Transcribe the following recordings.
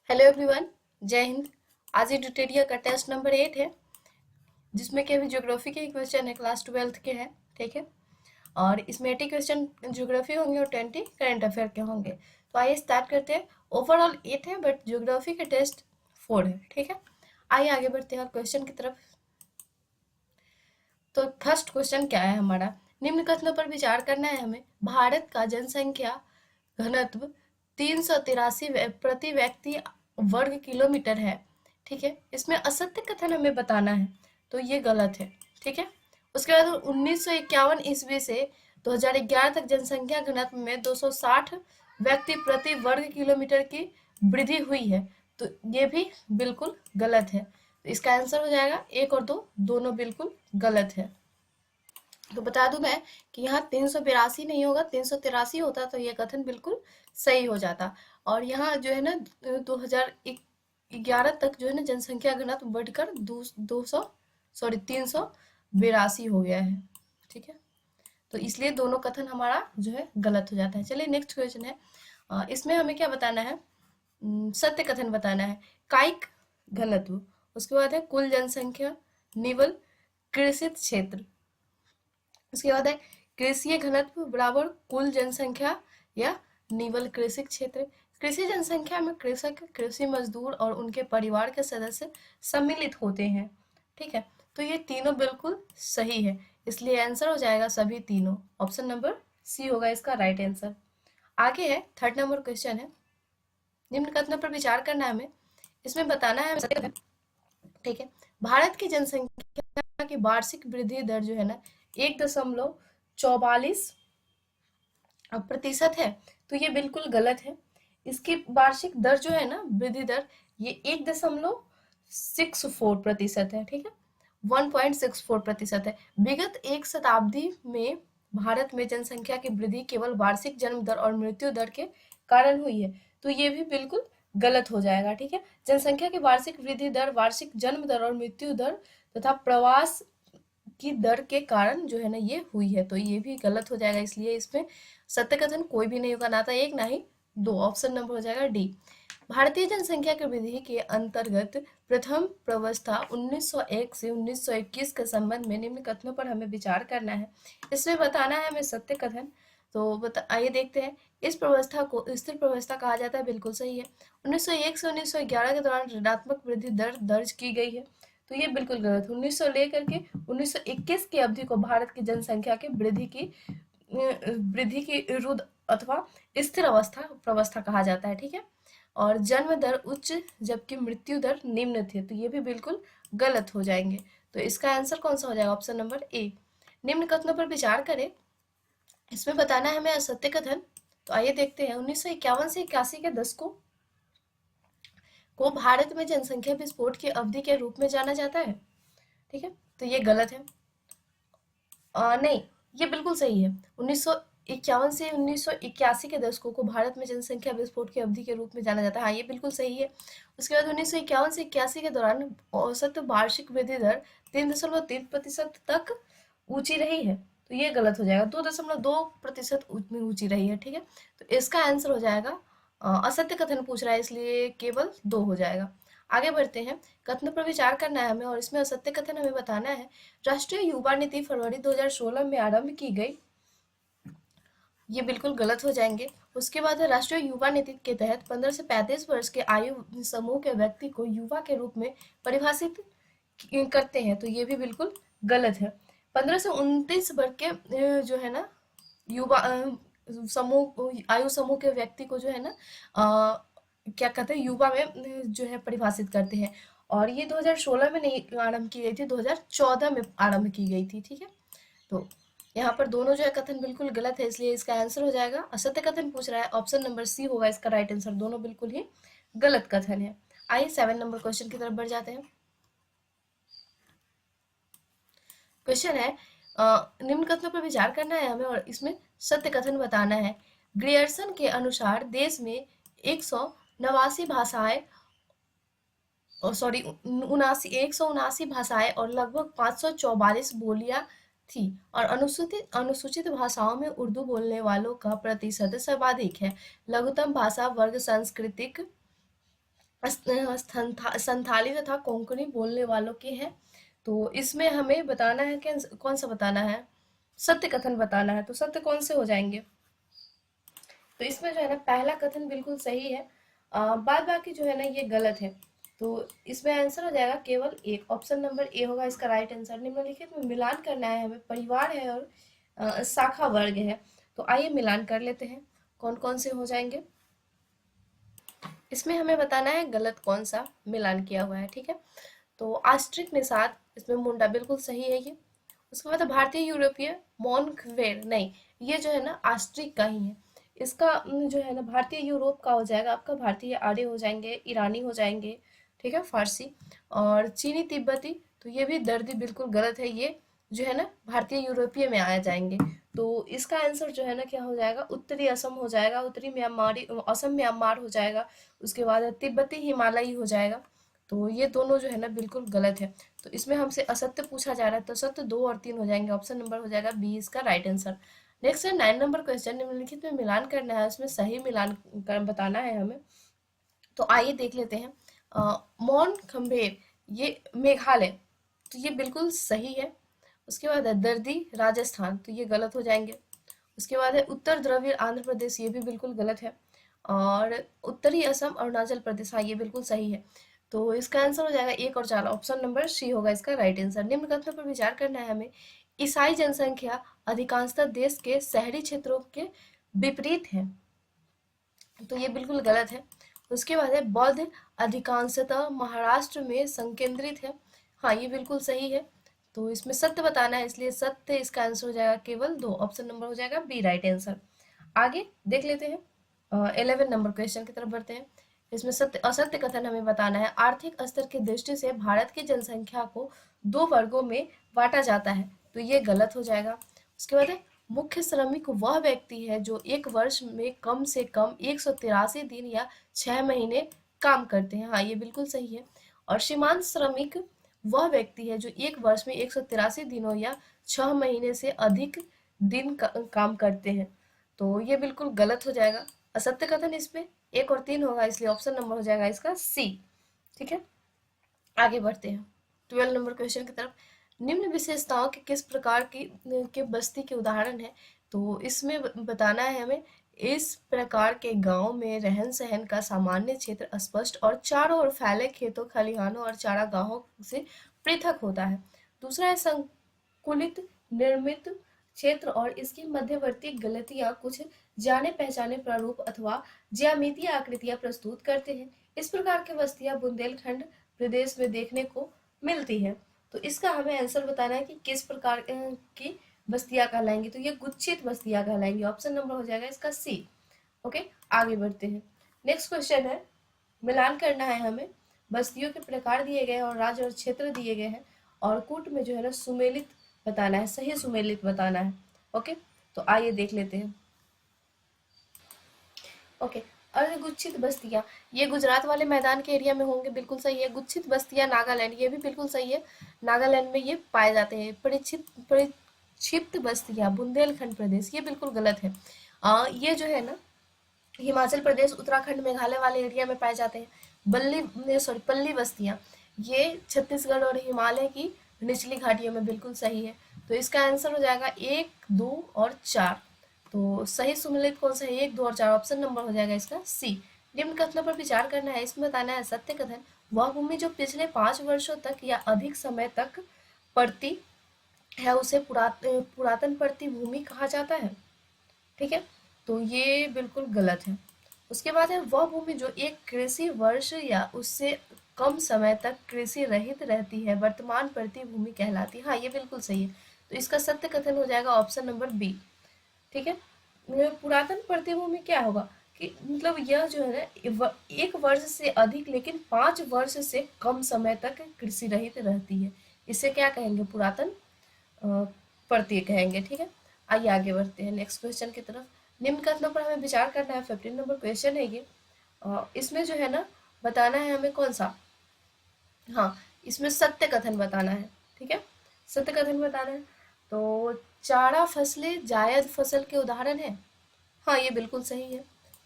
Hello everyone, जय हिंद। आज ये ट्यूटोरियल का टेस्ट नंबर 8 है, जिसमें कि अभी ज्योग्राफी के क्वेश्चन है, क्लास 12th के हैं। ठीक है। और इसमें 80 क्वेश्चन ज्योग्राफी होंगे और 20 करंट अफेयर के होंगे। तो आइए स्टार्ट करते हैं। ओवरऑल 8 है, बट ज्योग्राफी के टेस्ट 4 है। ठीक है। आइए आगे बढ़ते हैं और क्वेश्चन की तरफ। तो फर्स्ट क्वेश्चन क्या है हमारा? निम्न कथनों पर विचार करना है हमें। भारत का जनसंख्या घनत्व 383 प्रति व्यक्ति वर्ग किलोमीटर है। ठीक है। इसमें असत्य कथन हमें बताना है, तो ये गलत है। ठीक है। उसके बाद 1951 ईस्वी से 2011 तक जनसंख्या घनत्व में 260 व्यक्ति प्रति वर्ग किलोमीटर की वृद्धि हुई है, तो ये भी बिल्कुल गलत है। तो इसका आंसर हो जाएगा 1 और 2 दोनों बिल्कुल गलत है। तो बता दूं मैं कि यहाँ 382 नहीं होगा, 383 होता तो ये कथन बिल्कुल सही हो जाता। और यहाँ जो है ना 2011 तक जो है ना जनसंख्या घनत्व बढ़कर 382 हो गया है। ठीक है। तो इसलिए दोनों कथन हमारा जो है गलत हो जाता है। चलिए नेक्स्ट क्वेश्चन है। इसमें हमें क्या बताना है? सत्य कथन बताना है। कायिक घनत्व, उसके बाद है कुल जनसंख्या, निवल कृषित क्षेत्र, उसके बाद है कृषि घनत्व बराबर कुल जनसंख्या या निवल कृषि क्षेत्र। कृषि जनसंख्या में कृषक, कृषि मजदूर और उनके परिवार के सदस्य सम्मिलित होते हैं। ठीक है। तो ये तीनों बिल्कुल सही है, इसलिए आंसर हो जाएगा सभी तीनों। ऑप्शन नंबर सी होगा इसका राइट आंसर। आगे है थर्ड नंबर क्वेश्चन है। निम्न कथनों पर विचार करना है हमें। इसमें बताना है हमें। ठीक है। भारत की जनसंख्या की वार्षिक वृद्धि दर जो है ना 1.44 प्रतिशत है, तो ये बिल्कुल गलत है। इसकी वार्षिक दर जो है ना वृद्धि दर, ये 1.64% है। ठीक है। 1.64% है। विगत एक शताब्दी में भारत में जनसंख्या की वृद्धि केवल वार्षिक जन्म दर और मृत्यु दर के कारण हुई है, तो ये भी बिल्कुल गलत हो जाएगा। ठीक है। जनसंख्या की वार्षिक वृद्धि दर वार्षिक जन्म दर और मृत्यु दर तथा प्रवास की दर के कारण जो है ना ये हुई है, तो ये भी गलत हो जाएगा। इसलिए इसमें सत्य कथन कोई भी नहीं होगा, ना तो एक ना ही दो। ऑप्शन नंबर हो जाएगा डी। भारतीय जनसंख्या की वृद्धि के अंतर्गत प्रथम प्रवस्था 1901 से 1921 के संबंध में निम्न कथनों पर हमें विचार करना है। इसमें बताना है हमें सत्य कथन। तो आइए देखते हैं। इस व्यवस्था को स्थिर व्यवस्था कहा जाता है, बिल्कुल सही है। 1901 से 1911 के दौरान ऋणात्मक वृद्धि दर दर्ज की गई है, तो ये बिल्कुल गलत है। 1900 लेकर के 1921 की अवधि को भारत की जनसंख्या की वृद्धि की रुद्ध अथवा स्थिर अवस्था प्रवस्था कहा जाता है। ठीक है। और जन्म दर उच्च जबकि मृत्यु दर निम्न थे, तो ये भी बिल्कुल गलत हो जाएंगे। तो इसका आंसर कौन सा हो जाएगा? Option number A. निम्न कथनों पर विचार करें। इसमें बताना है हमें असत्य कथन। तो आइए देखते हैं। 1951 से 81 के दशकों को भारत में जनसंख्या विस्फोट की अवधि के रूप में जाना जाता है। ठीक है। तो ये गलत है। नहीं, ये बिल्कुल सही है। 1951 से 1981 के दशकों को भारत में जनसंख्या विस्फोट की अवधि के रूप में जाना जाता है। हाँ, ये बिल्कुल सही है। उसके बाद 1951 से 81 के दौरान औसत वार्षिक वृद्धि दर 3.3% तक ऊंची रही है, तो ये गलत हो जाएगा। 2.2% में ऊंची रही है। ठीक है। तो इसका आंसर हो जाएगा असत्य कथन पूछ रहा है, इसलिए केवल 2 हो जाएगा। आगे बढ़ते हैं। कथनों पर विचार करना है हमें, और इसमें असत्य कथन हमें बताना है। राष्ट्रीय युवा नीति फरवरी 2016 में आरंभ की गई, ये बिल्कुल गलत हो जाएंगे। उसके बाद है राष्ट्रीय युवा नीति के तहत 15 से 35 वर्ष के आयु समूह के व्यक्ति को युवा के रूप में परिभाषित करते हैं, तो ये भी बिल्कुल गलत है। 15 से 29 वर्ष के जो है ना युवा समूह, आयु समूह के व्यक्ति को जो है ना क्या कहते हैं, युवा में जो है परिभाषित करते हैं। और ये 2016 में नहीं आरंभ की गई थी, 2014 में आरंभ की गई थी। ठीक है। तो यहाँ पर दोनों जो है कथन बिल्कुल गलत है, इसलिए इसका आंसर हो जाएगा असत्य कथन पूछ रहा है, ऑप्शन नंबर सी होगा इसका राइट आंसर। दोनों बिल्कुल ही गलत कथन है। आइए 7 नंबर क्वेश्चन की तरफ बढ़ जाते हैं। क्वेश्चन है निम्न कथनों पर विचार करना है हमें, और इसमें सत्य कथन बताना है। ग्रियर्सन के अनुसार देश में 189 भाषाएं, सॉरी 179 भाषाएं और लगभग 544 बोलियां थी, और अनुसूचित अनुसूचित भाषाओं में उर्दू बोलने वालों का प्रतिशत सर्वाधिक है। लघुतम भाषा वर्ग सांस्कृतिक संथाली तथा कोंकणी बोलने वालों के हैं। तो इसमें हमें बताना है कि कौन सा बताना है, सत्य कथन बताना है। तो सत्य कौन से हो जाएंगे, तो इसमें जो है ना पहला कथन बिल्कुल सही है, बाद बाकी जो है ना ये गलत है। तो इसमें आंसर हो जाएगा केवल एक, ऑप्शन नंबर ए होगा इसका राइट आंसर। निम्नलिखित में मिलान करना है हमें, परिवार है और शाखा वर्ग है। तो आइए मिलान कर लेते हैं कौन कौन से हो जाएंगे। इसमें हमें बताना है गलत कौन सा मिलान किया हुआ है, ठीक है। तो आस्ट्रिक निषाद, इसमें मुंडा बिल्कुल सही है ये। उसके बाद भारतीय यूरोपीय मोनक्वेर, नहीं, ये जो है ना आस्ट्रिक का ही है। इसका जो है ना भारतीय यूरोप का हो जाएगा आपका, भारतीय आर्य हो जाएंगे, ईरानी हो जाएंगे, ठीक है, फारसी। और चीनी तिब्बती, तो ये भी दर्दी बिल्कुल गलत है, ये जो है ना भारतीय यूरोपीय में आ जाएंगे। तो इसका आंसर जो है ना क्या हो जाएगा, उत्तरी असम हो जाएगा, उत्तरी म्यांमारी, असम म्यांमार हो जाएगा। उसके बाद तिब्बती हिमालयी हो जाएगा। तो ये दोनों जो है ना बिल्कुल गलत है। तो इसमें हमसे असत्य पूछा जा रहा है, तो सत्य 2 और 3 हो जाएंगे, ऑप्शन नंबर हो जाएगा बी इसका राइट आंसर। नेक्स्ट है 9 नंबर क्वेश्चन, निम्नलिखित में मिलान करना है, उसमें सही मिलान बताना है हमें। तो आइए देख लेते हैं। मौन खम्बेर, ये मेघालय, तो ये बिल्कुल सही है। उसके बाद है दर्दी राजस्थान, तो ये गलत हो जाएंगे। उसके बाद है उत्तर द्रविड़ आंध्र प्रदेश, ये भी बिल्कुल गलत है। और उत्तरी असम अरुणाचल प्रदेश, हाँ ये बिल्कुल सही है। तो इसका आंसर हो जाएगा 1 और 4, ऑप्शन नंबर सी होगा इसका राइट आंसर। निम्न कथनों पर विचार करना है हमें। ईसाई जनसंख्या अधिकांशतः देश के शहरी क्षेत्रों के विपरीत है, तो ये बिल्कुल गलत है। उसके बाद है बौद्ध अधिकांशतः महाराष्ट्र में संकेंद्रित है, हाँ ये बिल्कुल सही है। तो इसमें सत्य बताना है, इसलिए सत्य इसका आंसर हो जाएगा केवल 2, ऑप्शन नंबर हो जाएगा बी राइट आंसर। आगे देख लेते हैं, 11 नंबर क्वेश्चन की तरफ बढ़ते हैं। इसमें सत्य असत्य कथन हमें बताना है। आर्थिक स्तर की दृष्टि से भारत की जनसंख्या को 2 वर्गों में बांटा जाता है, तो ये गलत हो जाएगा। उसके बाद है मुख्य श्रमिक वह व्यक्ति है जो एक वर्ष में कम से कम 183 दिन या 6 महीने काम करते हैं, हाँ ये बिल्कुल सही है। और सीमांत श्रमिक वह व्यक्ति है जो एक वर्ष में 183 दिनों या 6 महीने से अधिक दिन काम करते हैं, तो ये बिल्कुल गलत हो जाएगा। असत्य कथन इसमें 1 और 3 होगा, इसलिए ऑप्शन नंबर हो जाएगा इसका सी, ठीक है। आगे बढ़ते हैं 12 नंबर क्वेश्चन की तरफ। निम्न विशेषताओं के किस प्रकार की के बस्ती के उदाहरण है, तो इसमें बताना है हमें। इस प्रकार के गांव में रहन सहन का सामान्य क्षेत्र स्पष्ट और चारों ओर फैले खेतों खलिहानों और चारागाहों से पृथक होता है। दूसरा है संकुलित निर्मित क्षेत्र और इसकी मध्यवर्ती गलतियां कुछ जाने पहचाने प्रारूप अथवा ज्यामितीय आकृतियां प्रस्तुत करते हैं। इस प्रकार की बस्तियां बुंदेलखंड प्रदेश में देखने को मिलती है। तो इसका हमें आंसर बताना है कि किस प्रकार की बस्तियां कहलाएंगी, तो ये गुच्छित बस्तियां कहलाएंगी, ऑप्शन नंबर हो जाएगा इसका सी। ओके, आगे बढ़ते हैं। नेक्स्ट क्वेश्चन है, मिलान करना है हमें। बस्तियों के प्रकार दिए गए हैं और राज्य और क्षेत्र दिए गए हैं, और कूट में जो है ना सुमेलित बताना है, सही सुमेलित बताना है। ओके, तो आइए देख लेते हैं। ओके, अर्धगुच्छित बस्तियां, ये गुजरात वाले मैदान के एरिया में होंगे, बिल्कुल सही है। गुच्छित बस्तियां नागालैंड, ये भी बिल्कुल सही है, नागालैंड में ये पाए जाते हैं। परिक्षिप्त बस्तियां बुंदेलखंड प्रदेश, ये बिल्कुल गलत है। ये जो है ना हिमाचल प्रदेश उत्तराखंड मेघालय वाले एरिया में पाए जाते हैं। पल्ली बस्तियां, ये छत्तीसगढ़ और हिमालय की निचली घाटियों में, बिल्कुल सही है। तो इसका आंसर हो जाएगा 1, 2 और 4। तो सही सुमेलित कौन सा है, 1, 2 और 4, ऑप्शन नंबर हो जाएगा इसका सी। निम्न कथनों पर विचार करना है, इसमें बताना है सत्य कथन। वह भूमि जो पिछले 5 वर्षों तक या अधिक समय तक पड़ती है उसे पुरातन पड़ती भूमि कहा जाता है, ठीक है। तो ये बिल्कुल गलत है। उसके बाद है वह भूमि जो एक कृषि वर्ष या उससे कम समय तक कृषि रहित रहती है वर्तमान प्रति भूमि कहलाती है, हाँ ये बिल्कुल सही है। तो इसका सत्य कथन हो जाएगा ऑप्शन नंबर बी, ठीक है। पुरातन प्रतिभूमि क्या होगा कि मतलब यह जो है ना एक वर्ष से अधिक लेकिन 5 वर्ष से कम समय तक कृषि रहित रहती है, इसे क्या कहेंगे, पुरातन प्रत्यय कहेंगे, ठीक है। आइए आगे बढ़ते हैं नेक्स्ट क्वेश्चन की तरफ। निम्न कथनों पर हमें विचार करना है, 15 नंबर क्वेश्चन है ये। इसमें जो है ना बताना है हमें कौन सा, हाँ इसमें सत्य कथन बताना है, ठीक है, सत्य कथन बताना है। तो चारा फसलें जायद फसल के उदाहरण है, हाँ ये बिल्कुल सही है।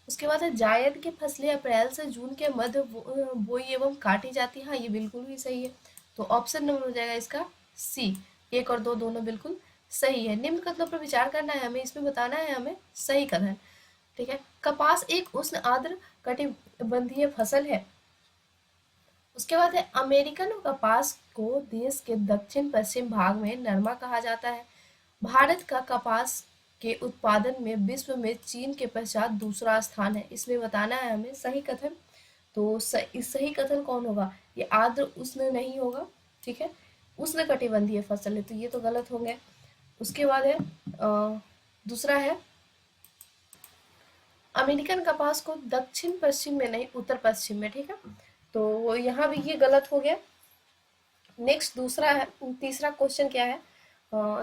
उसके बाद है जायद की फसलें अप्रैल से जून के मध्य बोई एवं काटी जाती है। हाँ, ये बिल्कुल भी सही है। तो ऑप्शन नंबर हो जाएगा इसका सी। एक और दो दोनों बिल्कुल सही है। निम्न कथनों पर विचार करना है हमें, इसमें बताना है हमें सही कथन। ठीक है, कपास एक उष्ण आर्द्र कटिबंधीय फसल है। उसके बाद है अमेरिकन कपास को देश के दक्षिण पश्चिम भाग में नरमा कहा जाता है। भारत का कपास के उत्पादन में विश्व में चीन के पश्चात दूसरा स्थान है। इसमें बताना है हमें सही कथन। तो सही कथन कौन होगा? ये आर्द्र उष्ण नहीं होगा, ठीक है, उष्ण कटिबंधीय फसल है, तो ये तो गलत हो गया। उसके बाद है दूसरा है अमेरिकन कपास को दक्षिण पश्चिम में नहीं उत्तर पश्चिम में, ठीक है, तो यहाँ भी ये गलत हो गया। नेक्स्ट दूसरा है, तीसरा क्वेश्चन क्या है?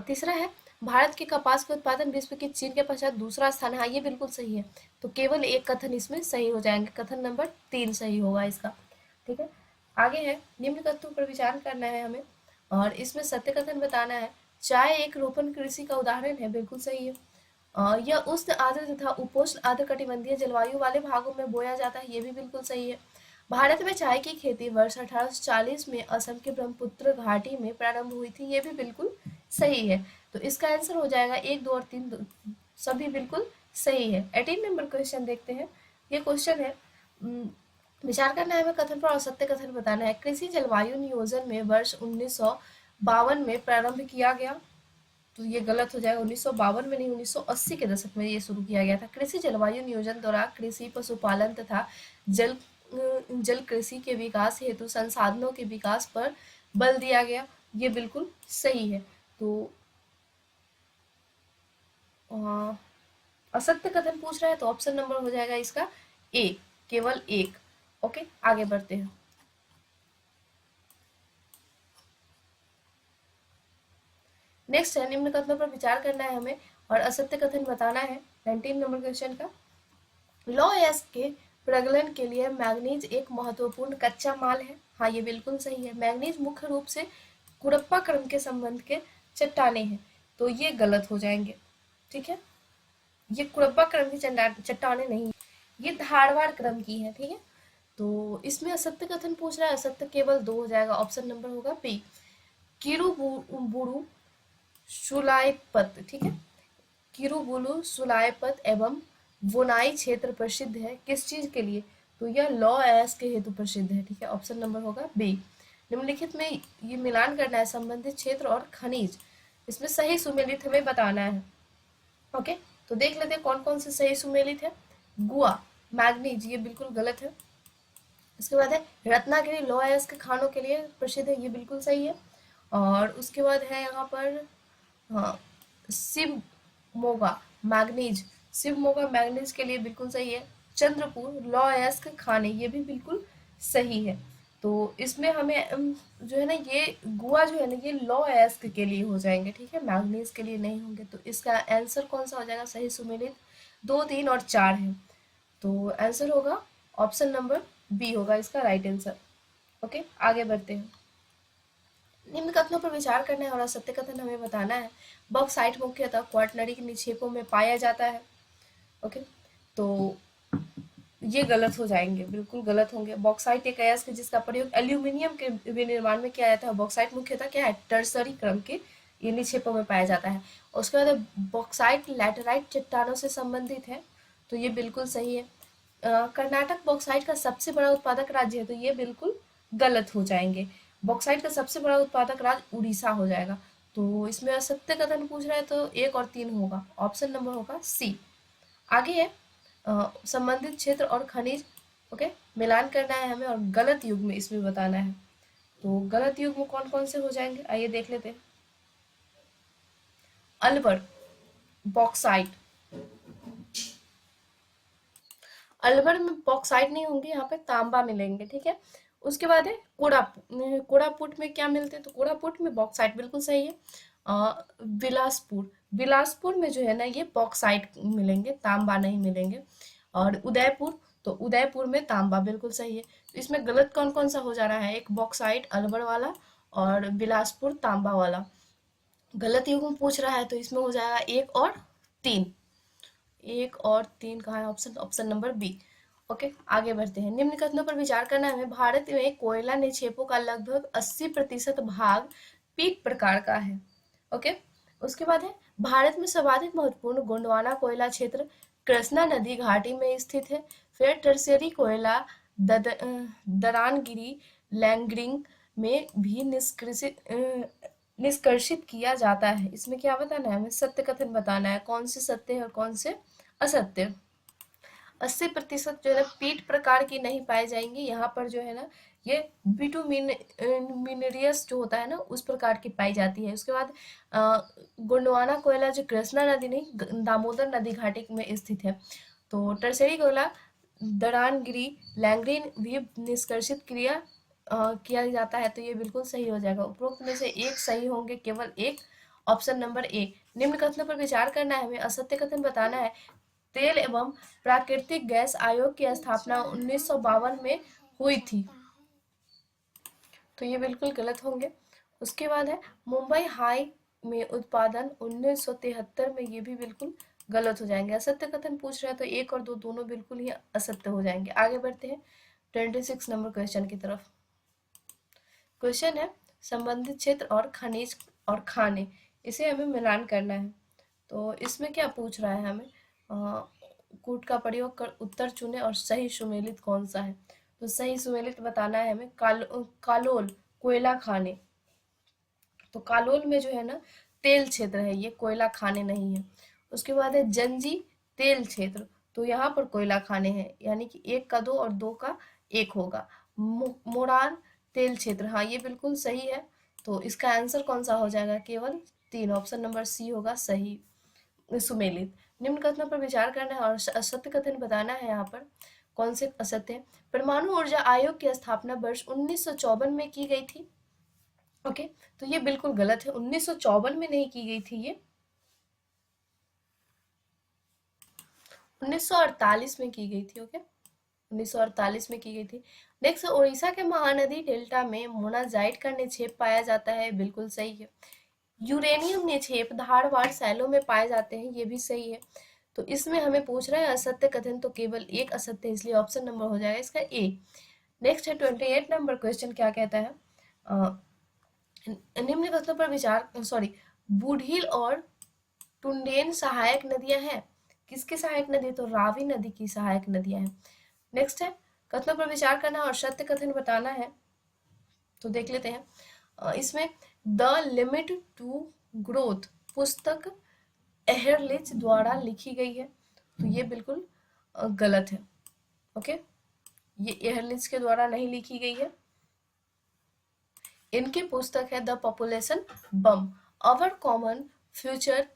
तीसरा है भारत के कपास के उत्पादन विश्व के चीन के पश्चात दूसरा स्थान है। हाँ, ये बिल्कुल सही है। तो केवल एक कथन इसमें सही हो जाएंगे, कथन नंबर 3 सही होगा इसका। ठीक है, आगे है निम्न कथनों पर विचार करना है हमें और इसमें सत्य कथन बताना है। चाय एक रोपण कृषि का उदाहरण है, बिल्कुल सही है। यह उष्ण आर्द्र तथा उपोष्ण आर्द्र कटिबंधीय जलवायु वाले भागों में बोया जाता है, ये भी बिल्कुल सही है। भारत में चाय की खेती वर्ष 1840 में असम के ब्रह्मपुत्र घाटी में प्रारंभ हुई थी, ये भी बिल्कुल सही है। तो इसका आंसर हो जाएगा 1, 2 और 3 सभी बिल्कुल सही है। 18 नंबर क्वेश्चन देखते हैं। ये क्वेश्चन है विचार करना है हमें कथन पर और सत्य कथन बताना है। कृषि जलवायु नियोजन में वर्ष 1952 में प्रारंभ किया गया, तो ये गलत हो जाएगा। 1952 में नहीं, 1980 के दशक में ये शुरू किया गया था। कृषि जलवायु नियोजन द्वारा कृषि पशुपालन तथा जल जल कृषि के विकास हेतु संसाधनों के विकास पर बल दिया गया, ये बिल्कुल सही है। तो असत्य कथन पूछ रहा है तो ऑप्शन नंबर हो जाएगा इसका ए, केवल एक। ओके, आगे बढ़ते हैं। नेक्स्ट है निम्न कथनों पर विचार करना है हमें और असत्य कथन बताना है। 19 नंबर क्वेश्चन का लौ एस के प्रगलन के लिए मैग्नीज एक महत्वपूर्ण कच्चा माल है। हाँ, ये बिल्कुल सही है। मैग्नीज मुख्य रूप से कुरप्पा क्रम के संबंध के चट्टाने हैं, तो ये गलत हो जाएंगे। ठीक है, ये कुरप्पा क्रम की चट्टाने नहीं, ये धारवाड़ क्रम की है। ठीक है, तो इसमें असत्य कथन पूछ रहा है, असत्य केवल 2 हो जाएगा। ऑप्शन नंबर होगा बी, किरुबुरु सुलाइपत। ठीक है, किरुबुरु सुलाइपत एवं वुनाई क्षेत्र प्रसिद्ध है किस चीज के लिए? तो यह लौ एस के हेतु प्रसिद्ध है। ठीक है, ऑप्शन नंबर होगा बी। निम्नलिखित में ये मिलान करना है संबंधित क्षेत्र और खनिज, इसमें सही सुमेलित हमें बताना है। ओके, तो देख लेते हैं कौन कौन से सही सुमेलित है। गुआ, मैग्नीज, ये बिल्कुल गलत है। उसके बाद है रत्नागिरी लौ अयस्क खानों के लिए प्रसिद्ध है, ये बिल्कुल सही है। और उसके बाद है यहाँ पर हाँ, शिव मोगा मैग्नीज, शिव मोगा मैग्नीज के लिए बिल्कुल सही है। चंद्रपुर लौ अयस्क खाने, ये भी बिल्कुल सही है। तो इसमें हमें जो है ना ये गुआ जो है ना ये लौ अयस्क के लिए हो जाएंगे, ठीक है, मैग्नीज के लिए नहीं होंगे। तो इसका आंसर कौन सा हो जाएगा सही सुमेलित? 2, 3 और 4 है, तो आंसर होगा ऑप्शन नंबर बी होगा इसका राइट आंसर। ओके, आगे बढ़ते हैं। निम्न कथनों पर विचार करना है और असत्य कथन हमें बताना है। बॉक्साइट मुख्यतः क्वाटरनरी निक्षेपों में पाया जाता है। ओके, तो ये गलत हो जाएंगे, बिल्कुल गलत होंगे। बॉक्साइट एक अयस्क है जिसका प्रयोग एल्यूमिनियम के विनिर्माण में किया जाता है। बॉक्साइट मुख्यतः क्या है? टर्सरी क्रम के ये निक्षेपों में पाया जाता है। उसके बाद बॉक्साइट लैटेराइट चट्टानों से संबंधित है, तो ये बिल्कुल सही है। कर्नाटक बॉक्साइट का सबसे बड़ा उत्पादक राज्य है, तो ये बिल्कुल गलत हो जाएंगे। बॉक्साइट का सबसे बड़ा उत्पादक राज्य उड़ीसा हो जाएगा। तो इसमें असत्य कथन पूछ रहे हैं तो 1 और 3 होगा, ऑप्शन नंबर होगा सी। आगे है संबंधित क्षेत्र और खनिज। ओके, मिलान करना है हमें और गलत युग में इसमें बताना है। तो गलत युग में कौन कौन से हो जाएंगे आइए देख लेते हैं। अलवर, बॉक्साइट, अलवर में बॉक्साइट नहीं होंगे, यहाँ पे तांबा मिलेंगे। ठीक है, उसके बाद है कोड़ापुट में क्या मिलते हैं? तो कोड़ापुट में बॉक्साइट, बिल्कुल सही है। बिलासपुर, बिलासपुर में जो है ना ये बॉक्साइट मिलेंगे, तांबा नहीं मिलेंगे। और उदयपुर, तो उदयपुर में तांबा, बिल्कुल सही है। तो इसमें गलत कौन कौन सा हो जा रहा है? एक बॉक्साइट अलवर वाला और बिलासपुर तांबा वाला। गलत युग में पूछ रहा है तो इसमें हो जाएगा 1 और 3। 1 और 3 कहाँ है option? Option number B. Okay, आगे बढ़ते हैं। निम्न कथनों पर विचार करना है हमें। भारत में कोयला निक्षेपों का लगभग 80% भाग पीट प्रकार का है। ओके, उसके बाद है भारत में सर्वाधिक महत्वपूर्ण गोंडवाना कोयला क्षेत्र कृष्णा नदी घाटी में स्थित है। फिर टर्शियरी कोयला दरानगिरी लैंगडिंग में भी निष्कर्षित किया जाता है। इसमें क्या बताना है हमें? सत्य कथन बताना है, कौन से सत्य है और कौन से असत्य। 80% जो है ना पीट प्रकार की नहीं पाई जाएंगी यहाँ पर, जो है ना ये बिटुमिनरियस जो होता है ना उस प्रकार की पाई जाती है। उसके बाद गोंडवाना कोयला जो कृष्णा नदी नहीं दामोदर नदी घाटी में स्थित है। तो टर्शरी कोयला दरानगिरी लैंगरीन भी निष्कर्षित किया जाता है। तो ये बिल्कुल सही हो जाएगा। उपरोक्त में से एक सही होंगे, केवल एक, ऑप्शन नंबर ए। निम्न कथनों पर विचार करना है हमें, असत्य कथन बताना है। तेल एवं प्राकृतिक गैस आयोग की स्थापना 1952 में हुई थी। तो ये बिल्कुल गलत होंगे। उसके बाद है मुंबई हाई में उत्पादन 1973 में, ये भी बिल्कुल गलत हो जाएंगे। असत्य कथन पूछ रहे हैं तो एक और दो दोनों बिल्कुल ही असत्य हो जाएंगे। आगे बढ़ते हैं 26 नंबर क्वेश्चन की तरफ। क्वेश्चन है संबंधित क्षेत्र और खनिज और खाने, इसे हमें मिलान करना है। तो इसमें क्या पूछ रहा है हमें? कूट का प्रयोग कर उत्तर चुने और सही सुमेलित कौन सा है। तो सही सुमेलित बताना है हमें। कालोल कोयला खाने, तो कालोल में जो है ना तेल क्षेत्र है, ये कोयला खाने नहीं है। उसके बाद है जंजी तेल क्षेत्र, तो यहाँ पर कोयला खाने हैं, यानी कि 1 का 2 और 2 का 1 होगा। मोरार तेल क्षेत्र, हाँ ये बिल्कुल सही है। तो इसका आंसर कौन सा हो जाएगा? केवल 3, ऑप्शन नंबर सी होगा सही सुमेलित। निम्न कथनों पर विचार करना है और असत्य कथन बताना है। यहाँ पर कौन से असत्य है? परमाणु ऊर्जा आयोग की स्थापना वर्ष 1954 में की गई थी। ओके, तो ये बिल्कुल गलत है, 1954 में नहीं की गई थी, ये 1948 में की गई थी। ओके, 1948 में की गई थी। नेक्स्ट, उड़ीसा के महानदी डेल्टा में मोनाजाइट का निक्षेप पाया जाता है, बिल्कुल सही है। यूरेनियम निक्षेप धारवाड़ सैलो में पाए जाते हैं, ये भी सही है। तो इसमें हमें पूछ रहा है असत्य कथन, तो केवल एक असत्य है, इसलिए ऑप्शन नंबर हो जाएगा इसका ए। नेक्स्ट है 28 नंबर क्वेश्चन, क्या कहता है? निम्न कथनों पर विचार, सॉरी, बूढ़ील और टुंडेन सहायक नदियां हैं। किसकी सहायक नदी? तो रावी नदी की सहायक नदियां हैं। नेक्स्ट है कथनों पर विचार करना और सत्य कथन बताना है। तो देख लेते हैं। इसमें द लिमिट टू ग्रोथ पुस्तक एहरलिच द्वारा लिखी गई है, तो ये बिल्कुल गलत है। ओके, ये एहरलिच के द्वारा नहीं लिखी गई है। इनकी पुस्तक है the population bomb our common future,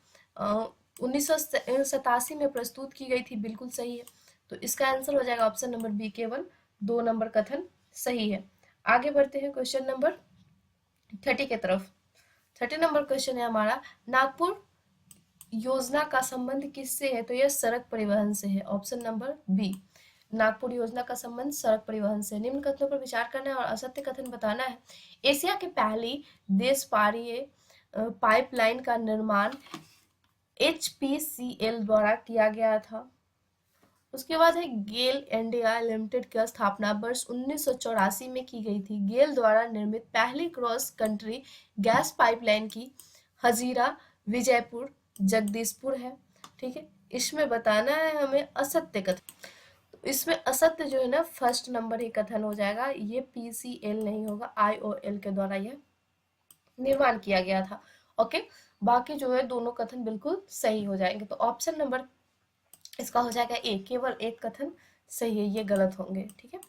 1987 में प्रस्तुत की गई थी, बिल्कुल सही है। तो इसका आंसर हो जाएगा ऑप्शन नंबर बी, केवल 2 नंबर कथन सही है। आगे बढ़ते हैं क्वेश्चन नंबर 30 की तरफ। 30 नंबर क्वेश्चन है हमारा, नागपुर योजना का संबंध किससे है? तो यह सड़क परिवहन से है, ऑप्शन नंबर बी। नागपुर योजना का संबंध सड़क परिवहन से। निम्न कथनों पर विचार करना है और असत्य कथन बताना है। एशिया की पहली देश पारीय पाइपलाइन का निर्माण HPCL द्वारा किया गया था। उसके बाद है गेल इंडिया लिमिटेड की स्थापना वर्ष 1984 में की गई थी। गेल द्वारा निर्मित पहली क्रॉस कंट्री गैस पाइपलाइन की हजीरा विजयपुर जगदीशपुर है। ठीक है, इसमें बताना है हमें असत्य कथन। तो इसमें असत्य जो है ना फर्स्ट नंबर ही कथन हो जाएगा, ये PCL नहीं होगा, IOL के द्वारा यह निर्माण किया गया था। ओके, बाकी जो है दोनों कथन बिल्कुल सही हो जाएंगे। तो ऑप्शन नंबर इसका हो जाएगा ए, केवल एक कथन सही है, ये गलत होंगे। ठीक है,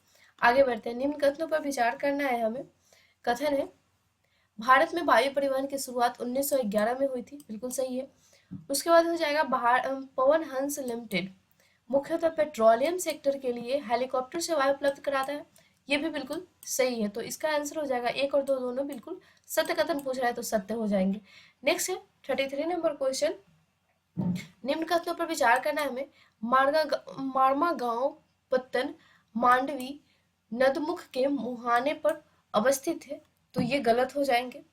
आगे बढ़ते हैं। निम्न कथनों पर विचार करना है हमें। कथन है भारत में वायु परिवहन की शुरुआत 1911 में हुई थी, बिल्कुल सही है। उसके बाद हो जाएगा पवन हंस लिमिटेड मुख्यतः पेट्रोलियम सेक्टर के लिए हेलीकॉप्टर सेवाएं उपलब्ध कराता है, ये भी बिल्कुल सही है। तो इसका आंसर हो जाएगा एक और दो दोनों बिल्कुल सत्य कथन पूछ रहा है, तो सत्य हो जाएंगे। नेक्स्ट है 33 नंबर क्वेश्चन। निम्न कथनों पर विचार करना है हमें। मारमा गांव पत्तन मांडवी नदमुख के मुहाने पर अवस्थित है, तो ये गलत हो जाएंगे।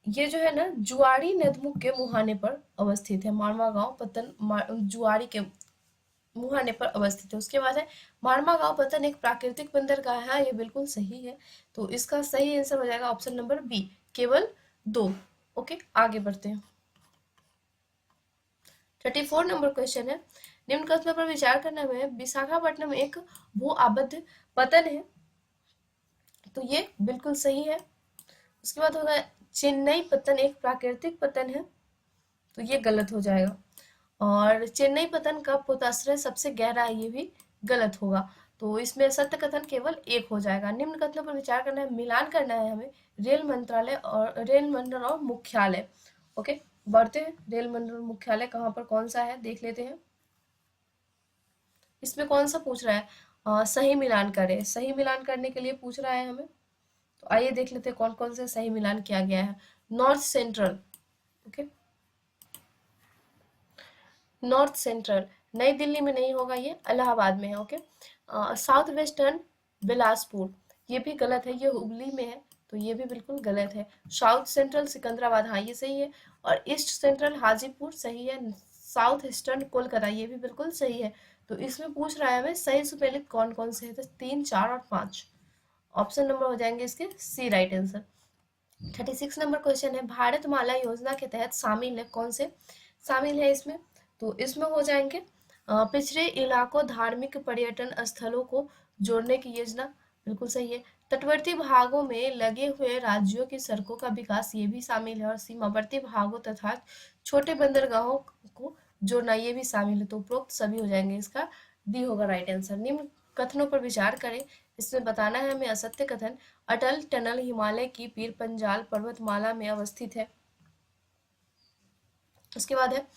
ये जो है ना जुआरी नदमुख के मुहाने पर अवस्थित है। मारमा गांव पत्तन जुआरी के मुहाने पर अवस्थित है। उसके बाद है मारमा गांव पतन एक प्राकृतिक बंदरगाह है, ये बिल्कुल सही है। तो इसका सही आंसर हो जाएगा ऑप्शन नंबर बी, केवल 2। ओके, आगे बढ़ते हैं। 34 नंबर क्वेश्चन है, निम्न कथनों पर विचार करना है, विशाखापट्टनम एक भू आबद्ध पतन है, तो ये बिल्कुल सही है। उसके बाद होगा चेन्नई पतन एक प्राकृतिक पतन है, तो ये गलत हो जाएगा। और चेन्नई पतन का पोताश्रय सबसे गहरा है, ये भी गलत होगा। तो इसमें सत्य कथन केवल एक हो जाएगा। निम्न कथनों पर विचार करना है, मिलान करना है हमें रेल मंत्रालय और रेल मंडल और मुख्यालय। ओके, बढ़ते हैं। रेल मंडल मुख्यालय कहाँ पर कौन सा है देख लेते हैं। इसमें कौन सा पूछ रहा है, सही मिलान करें, सही मिलान करने के लिए पूछ रहा है हमें। तो आइए देख लेते हैं कौन कौन से सही मिलान किया गया है। North central, okay, north central नई दिल्ली में नहीं होगा, ये इलाहाबाद में है। ओके, साउथ वेस्टर्न बिलासपुर, ये भी गलत है, ये हुबली में है, तो ये भी बिल्कुल गलत है। साउथ सेंट्रल सिकंदराबाद, हाँ ये सही है। और ईस्ट सेंट्रल हाजीपुर सही है। साउथ ईस्टर्न कोलकाता, ये भी बिल्कुल सही है। तो इसमें पूछ रहा है हमें सही सुमेलित कौन कौन से है, तो 3, 4 और 5 ऑप्शन नंबर हो जाएंगे इसके सी, राइट आंसर। 36 नंबर क्वेश्चन है, भारत माला योजना के तहत शामिल है कौन से शामिल है इसमें, तो इसमें हो जाएंगे पिछड़े इलाकों धार्मिक पर्यटन स्थलों को जोड़ने की योजना, बिल्कुल सही है। तटवर्ती भागों में लगे हुए राज्यों की सड़कों का विकास, ये भी शामिल है। और सीमावर्ती भागों तथा छोटे बंदरगाहों को जोड़ना, ये भी शामिल है। तो उपरोक्त सभी हो जाएंगे, इसका डी होगा राइट आंसर। निम्न कथनों पर विचार करें, इसमें बताना है हमें असत्य कथन, अटल टनल हिमालय की पीर पंजाल पर्वतमाला में अवस्थित है। उसके बाद है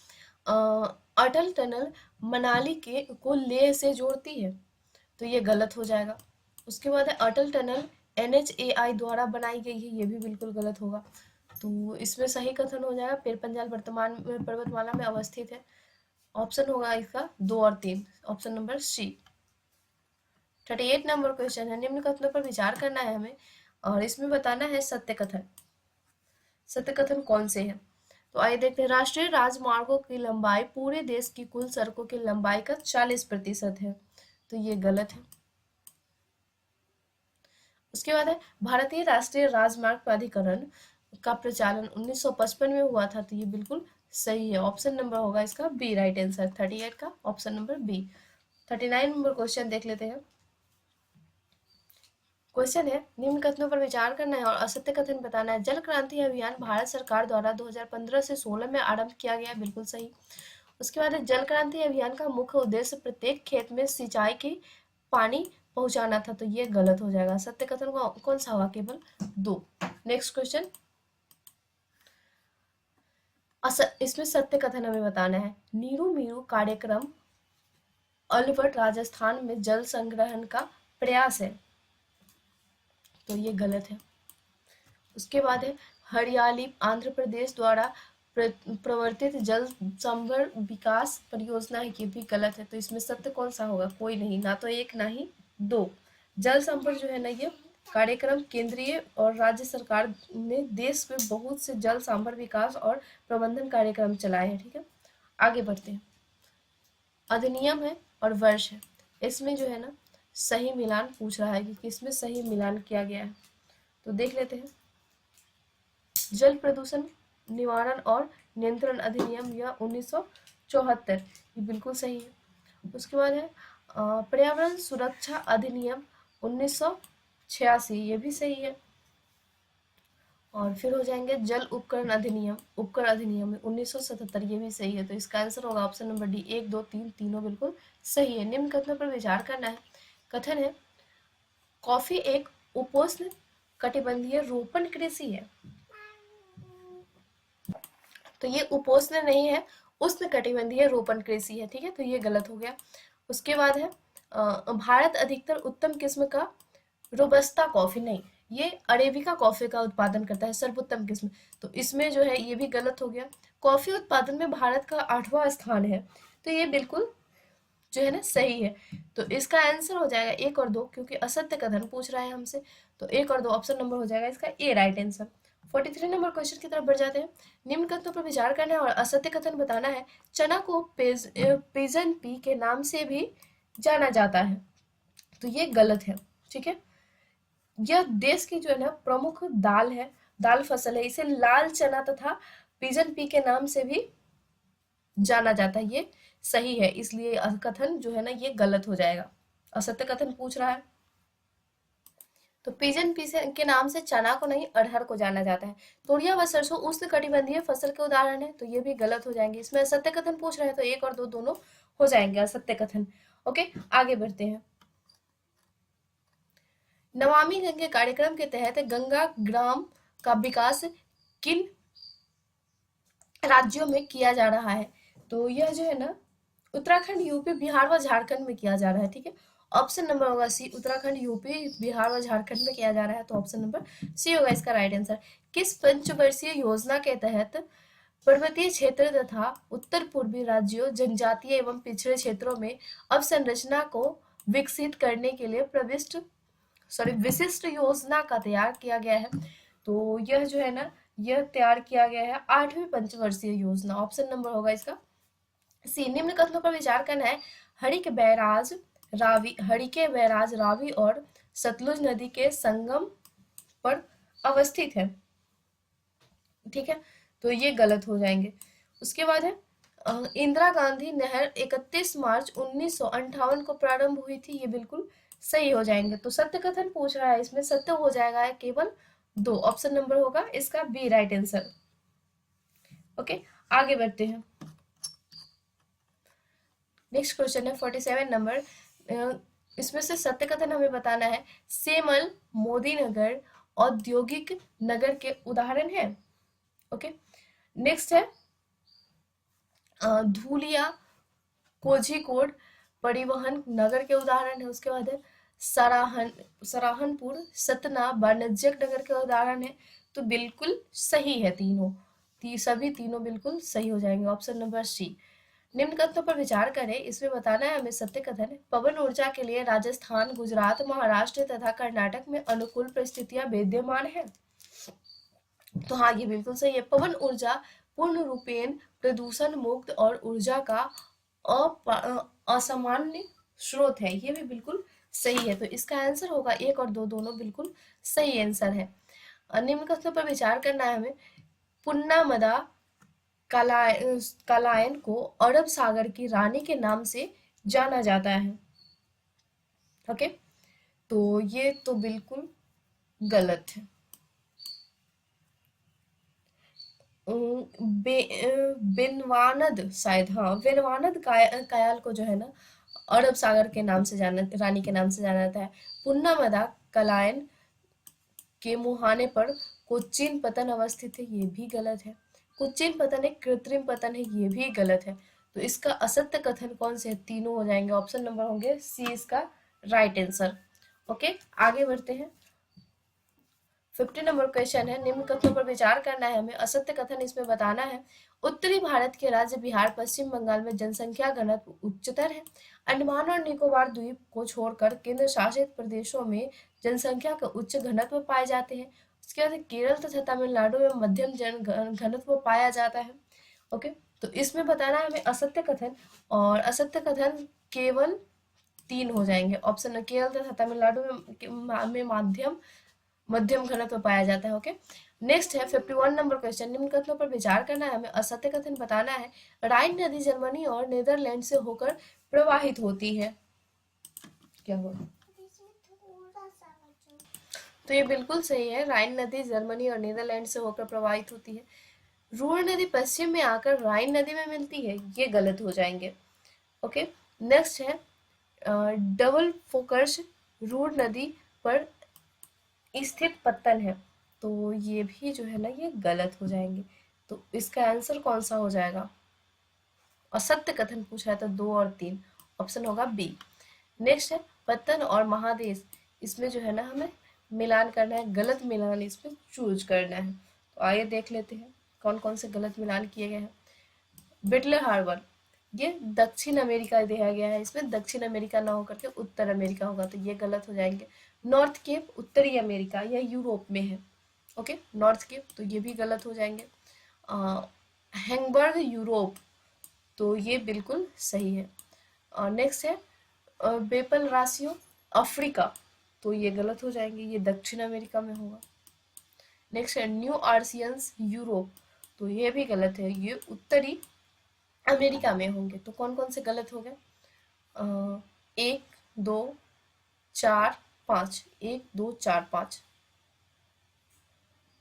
अटल टनल मनाली के को लेह से जोड़ती है, तो ये गलत हो जाएगा। उसके बाद है अटल टनल NHAI द्वारा बनाई गई है, ये भी बिल्कुल गलत होगा। तो इसमें सही कथन हो जाएगा पीर पंजाल वर्तमान में पर्वतमाला में अवस्थित है। ऑप्शन होगा इसका 2 और 3, option number C. 38 number question है, निम्न कथनों पर विचार करना है हमें और इसमें बताना है सत्य कथन। सत्य कथन कौन से हैं, तो आइए देखते हैं। राष्ट्रीय राजमार्गों की लंबाई पूरे देश की कुल सड़कों की लंबाई का 40% है, तो ये गलत है। उसके बाद है भारतीय राष्ट्रीय राजमार्ग प्राधिकरण का प्रचालन 1955 में हुआ था, तो ये बिल्कुल सही है। ऑप्शन नंबर होगा इसका बी, राइट आंसर। 38 का option number B. 39 number question देख लेते हैं। क्वेश्चन है, निम्न कथनों पर विचार करना है और असत्य कथन बताना है। जल क्रांति अभियान भारत सरकार द्वारा 2015 से 16 में आरंभ किया गया, बिल्कुल सही। उसके बाद है जल क्रांति अभियान का मुख्य उद्देश्य प्रत्येक खेत में सिंचाई की पानी पहुंचाना था, तो ये गलत हो जाएगा। सत्य कथन कौन सा होगा, केवल 2। नेक्स्ट क्वेश्चन, इसमें सत्य कथन हमें बताना है। नीरू मीरू कार्यक्रम अलवट राजस्थान में जल संग्रहण का प्रयास है, तो ये गलत है। उसके बाद है हरियाली आंध्र प्रदेश द्वारा प्रवर्तित जल संभर विकास परियोजना है, ये भी गलत है। तो इसमें सत्य कौन सा होगा, कोई नहीं, ना तो 1 ना ही 2। जल संभर जो है ना, ये कार्यक्रम केंद्रीय और राज्य सरकार ने देश में बहुत से जल सांभर विकास और प्रबंधन कार्यक्रम चलाए हैं। ठीक है, आगे बढ़ते हैं। अधिनियम है और वर्ष है, इसमें जो है ना सही मिलान पूछ रहा है कि किसमें सही मिलान किया गया है, तो देख लेते हैं। जल प्रदूषण निवारण और नियंत्रण अधिनियम या 1974, ये बिल्कुल सही है। उसके बाद है पर्यावरण सुरक्षा अधिनियम 1986, ये भी सही है। और फिर हो जाएंगे जल उपकरण अधिनियम, उपकरण अधिनियम 1977, ये भी सही है। तो इसका आंसर होगा ऑप्शन नंबर डी। 1, 2, 3 तीनों बिल्कुल सही है। निम्न कथनों पर विचार करना है। कथन है कॉफी एक उपोष्ण कटिबंधीय रोपण कृषि है, तो ये उपोष्ण नहीं है, उष्ण कटिबंधीय रोपण कृषि है। ठीक है, तो ये गलत हो गया। उसके बाद है भारत अधिकतर उत्तम किस्म का रोबस्ता कॉफी, नहीं, ये अरेबिका कॉफी का उत्पादन करता है, सर्वोत्तम किस्म, तो इसमें जो है ये भी गलत हो गया। कॉफी उत्पादन में भारत का 8वां स्थान है, तो ये बिल्कुल जो है ना सही है। तो इसका आंसर हो जाएगा 1 और 2, क्योंकि असत्य कथन पूछ रहा है हमसे, तो 1 और 2 ऑप्शन नंबर हो जाएगा इसका ए, राइट आंसर। 43 नंबर क्वेश्चन की तरफ बढ़ जाते हैं। निम्न कथनों पर विचार करना है और असत्य कथन बताना है। चना को पिजन पी के नाम से भी जाना जाता है, तो ये गलत है। ठीक है, यह देश की जो है ना प्रमुख दाल है, दाल फसल है। इसे लाल चना तथा पिजन पी के नाम से भी जाना जाता है, ये सही है, इसलिए कथन जो है ना ये गलत हो जाएगा। असत्य कथन पूछ रहा है, तो पिजन पी के नाम से चना को नहीं अरहर को जाना जाता है। तोरियां व सरसों उष्णकटिबंधीय फसल के उदाहरण है, तो ये भी गलत हो जाएंगे। इसमें असत्य कथन पूछ रहे हैं, तो एक और दो दोनों हो जाएंगे असत्य कथन। ओके, आगे बढ़ते हैं। नमामि गंगे कार्यक्रम के तहत गंगा ग्राम का विकास किन राज्यों में किया जा रहा है? तो यह जो है ना उत्तराखंड, यूपी, बिहार व झारखंड में किया जा रहा है। ठीक है, ऑप्शन नंबर होगा सी, उत्तराखंड, यूपी, बिहार व झारखंड में किया जा रहा है, तो ऑप्शन नंबर सी होगा इसका राइट आंसर। किस पंचवर्षीय योजना के तहत पर्वतीय क्षेत्र तथा उत्तर पूर्वी राज्यों, जनजातीय एवं पिछड़े क्षेत्रों में अवसंरचना को विकसित करने के लिए विशिष्ट योजना का तैयार किया गया है? तो यह जो है ना यह तैयार किया गया है 8वीं पंचवर्षीय योजना। ऑप्शन नंबर होगा इसका सी। निम्न कथनों पर विचार करना है। हरिके बैराज रावी और सतलुज नदी के संगम पर अवस्थित है। ठीक है, तो ये गलत हो जाएंगे। उसके बाद है इंदिरा गांधी नहर 31 मार्च 1958 को प्रारंभ हुई थी, ये बिल्कुल सही हो जाएंगे। तो सत्य कथन पूछ रहा है, इसमें सत्य हो जाएगा है केवल दो, ऑप्शन नंबर होगा इसका बी राइट आंसर। ओके, आगे बढ़ते हैं। नेक्स्ट क्वेश्चन है 47 नंबर। इसमें से सत्य कथन हमें बताना है। सेमल, मोदी नगर औद्योगिक नगर के उदाहरण है। ओके, नेक्स्ट है धूलिया, कोझिकोड परिवहन नगर के उदाहरण है। उसके बाद है सराहनपुर, सतना वाणिज्यिक नगर के उदाहरण है। तो बिल्कुल सही है तीनों, सभी तीनों बिल्कुल सही हो जाएंगे, ऑप्शन नंबर सी। निम्न कथनों पर विचार करें, इसमें बताना है हमें सत्य कथन। पवन ऊर्जा के लिए राजस्थान, गुजरात, महाराष्ट्र तथा कर्नाटक में अनुकूल परिस्थितियां विद्यमान है। तो हाँ, ये बिल्कुल सही है। पवन ऊर्जा पूर्ण रूपेण प्रदूषण मुक्त और ऊर्जा का असामान्य स्रोत है, ये भी बिल्कुल सही है। तो इसका आंसर होगा एक और दो दोनों बिल्कुल सही आंसर है। निम्न कथनों पर विचार करना है हमें। पुन्नामदा कालायन को अरब सागर की रानी के नाम से जाना जाता है। ओके, तो ये तो बिल्कुल गलत है। बेनवानद, शायद हाँ, बेनवानद कायल को जो है ना अरब सागर के नाम से जाना, रानी के नाम से जाना जाता है। पुन्नामदा कालायन के मुहाने पर कोच्चिन पतन अवस्थित है, ये भी गलत है। कोच्चिन पतन एक कृत्रिम पतन है, ये भी गलत है। तो इसका असत्य कथन कौन से है? तीनों हो जाएंगे, ऑप्शन नंबर होंगे सी इसका राइट आंसर। ओके, आगे बढ़ते हैं। 50 नंबर क्वेश्चन है। निम्न कथनों पर विचार करना है हमें। असत्य कथन इसमें बताना है। उत्तरी भारत के राज्य बिहार, पश्चिम बंगाल में जनसंख्या घनत्व उच्चतर है। अंडमान और निकोबार द्वीप को छोड़कर केंद्र शासित प्रदेशों में जनसंख्या का उच्च घनत्व पाए जाते हैं। उसके बाद केरल तथा तमिलनाडु में मध्यम घनत्व पाया जाता है। ओके, तो इसमें बताना है हमें असत्य कथन, और असत्य कथन केवल तीन हो जाएंगे। ऑप्शन केरल तथा तमिलनाडु में मध्यम घनत्व पाया जाता है। ओके, नेक्स्ट है 51 नंबर क्वेश्चन। निम्न कथनों पर विचार करना है हमें। असत्य कथन बताना है। राइन नदी जर्मनी और नीदरलैंड से होकर प्रवाहित होती है। क्या हुआ? तो ये बिल्कुल सही है, राइन नदी जर्मनी और नीदरलैंड से होकर प्रवाहित होती है। रूhr नदी पश्चिम में आकर राइन नदी में मिलती है, ये गलत हो जाएंगे। ओके, नेक्स्ट है डबल फोकस रूhr नदी पर स्थित पत्तन है, तो ये भी जो है ना ये गलत हो जाएंगे। तो इसका आंसर कौन सा हो जाएगा? असत्य कथन पूछा है तो 2 और 3, ऑप्शन होगा बी। नेक्स्ट है पत्तन और महादेश, इसमें जो है ना हमें मिलान करना है, गलत मिलान इसमें चूज करना है। तो आइए देख लेते हैं कौन कौन से गलत मिलान किए गए हैं। बिटले हार्बर, ये दक्षिण अमेरिका दिया गया है, इसमें दक्षिण अमेरिका ना होकर के उत्तर अमेरिका होगा, तो ये गलत हो जाएंगे। नॉर्थ केप उत्तरी अमेरिका या यूरोप में है। ओके, नॉर्थ के, तो ये भी गलत हो जाएंगे। हैंगबर्ग यूरोप, तो ये बिल्कुल सही है। और नेक्स्ट है बेपल रासियो अफ्रीका, तो ये गलत हो जाएंगे, ये दक्षिण अमेरिका में होगा। नेक्स्ट है न्यू आर्सियंस यूरोप, तो ये भी गलत है, ये उत्तरी अमेरिका में होंगे। तो कौन कौन से गलत हो गए? 1 2 4 5, 1 2 4 5,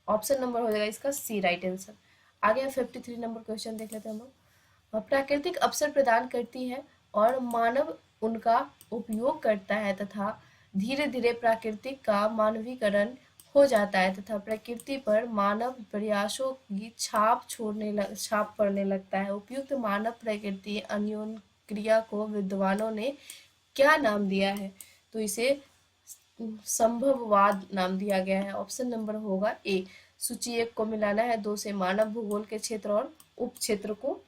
ऑप्शन नंबर हो जाएगा इसका सी राइट आंसर। आगे 53 नंबर क्वेश्चन देख लेते हैं हम लोग। प्राकृतिक अवसर प्रदान करती है और मानव उनका उपयोग करता है तथा धीरे धीरे प्राकृतिक का मानवीकरण हो जाता है तथा प्रकृति पर मानव प्रयासों की छाप पड़ने लगता है। उपयुक्त मानव प्रकृति अन्योन क्रिया को विद्वानों ने क्या नाम दिया है? तो इसे संभववाद नाम दिया गया है। ऑप्शन नंबर होगा ए। सूची 1 को मिलाना है 2 से, मानव भूगोल के क्षेत्र और उप क्षेत्र को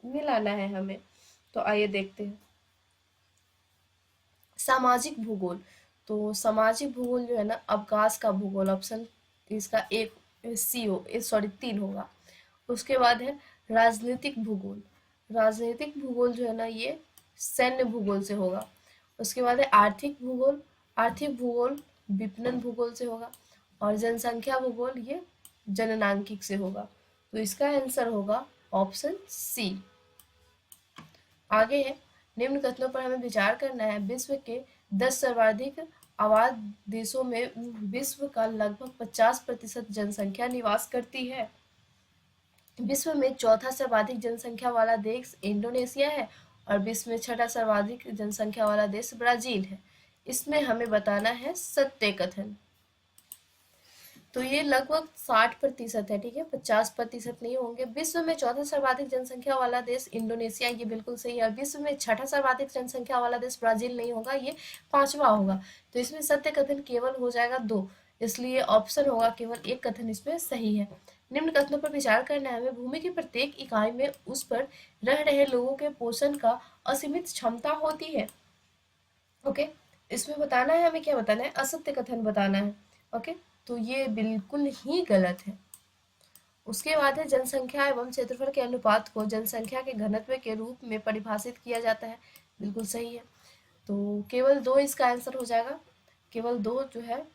मिलाना है हमें। तो आइए देखते हैं। सामाजिक भूगोल, तो सामाजिक भूगोल जो है ना, अवकाश का भूगोल, ऑप्शन इसका एक सी हो, सॉरी 3 होगा। उसके बाद है राजनीतिक भूगोल, राजनीतिक भूगोल जो है ना ये सैन्य भूगोल से होगा। उसके बाद है आर्थिक भूगोल, आर्थिक भूगोल विपणन भूगोल से होगा। और जनसंख्या भूगोल ये जननांकिक से होगा। तो इसका आंसर होगा ऑप्शन सी। आगे है निम्न कथनों पर हमें विचार करना है। विश्व के 10 सर्वाधिक आबाद देशों में विश्व का लगभग 50% जनसंख्या निवास करती है। विश्व में चौथा सर्वाधिक जनसंख्या वाला देश इंडोनेशिया है और विश्व में छठा सर्वाधिक जनसंख्या वाला देश ब्राजील है। इसमें हमें बताना है सत्य कथन। तो ये लगभग 60% है, ठीक है, 50% नहीं होंगे। विश्व में चौथा सर्वाधिक जनसंख्या वाला देश इंडोनेशिया, ये बिल्कुल सही है। विश्व में छठा सर्वाधिक जनसंख्या वाला देश ब्राजील नहीं होगा, ये 5वां होगा। तो इसमें सत्य कथन केवल हो जाएगा 2, इसलिए ऑप्शन होगा केवल एक कथन इसमें सही है। निम्न कथनों पर विचार करना है हमें। भूमि की प्रत्येक इकाई में उस पर रह रहे लोगों के पोषण का असीमित क्षमता होती है। ओके, इसमें बताना है हमें, क्या बताना है? असत्य कथन बताना है। ओके, तो ये बिल्कुल ही गलत है। उसके बाद है जनसंख्या एवं क्षेत्रफल के अनुपात को जनसंख्या के घनत्व के रूप में परिभाषित किया जाता है, बिल्कुल सही है। तो केवल 2 इसका आंसर हो जाएगा, केवल 2 जो है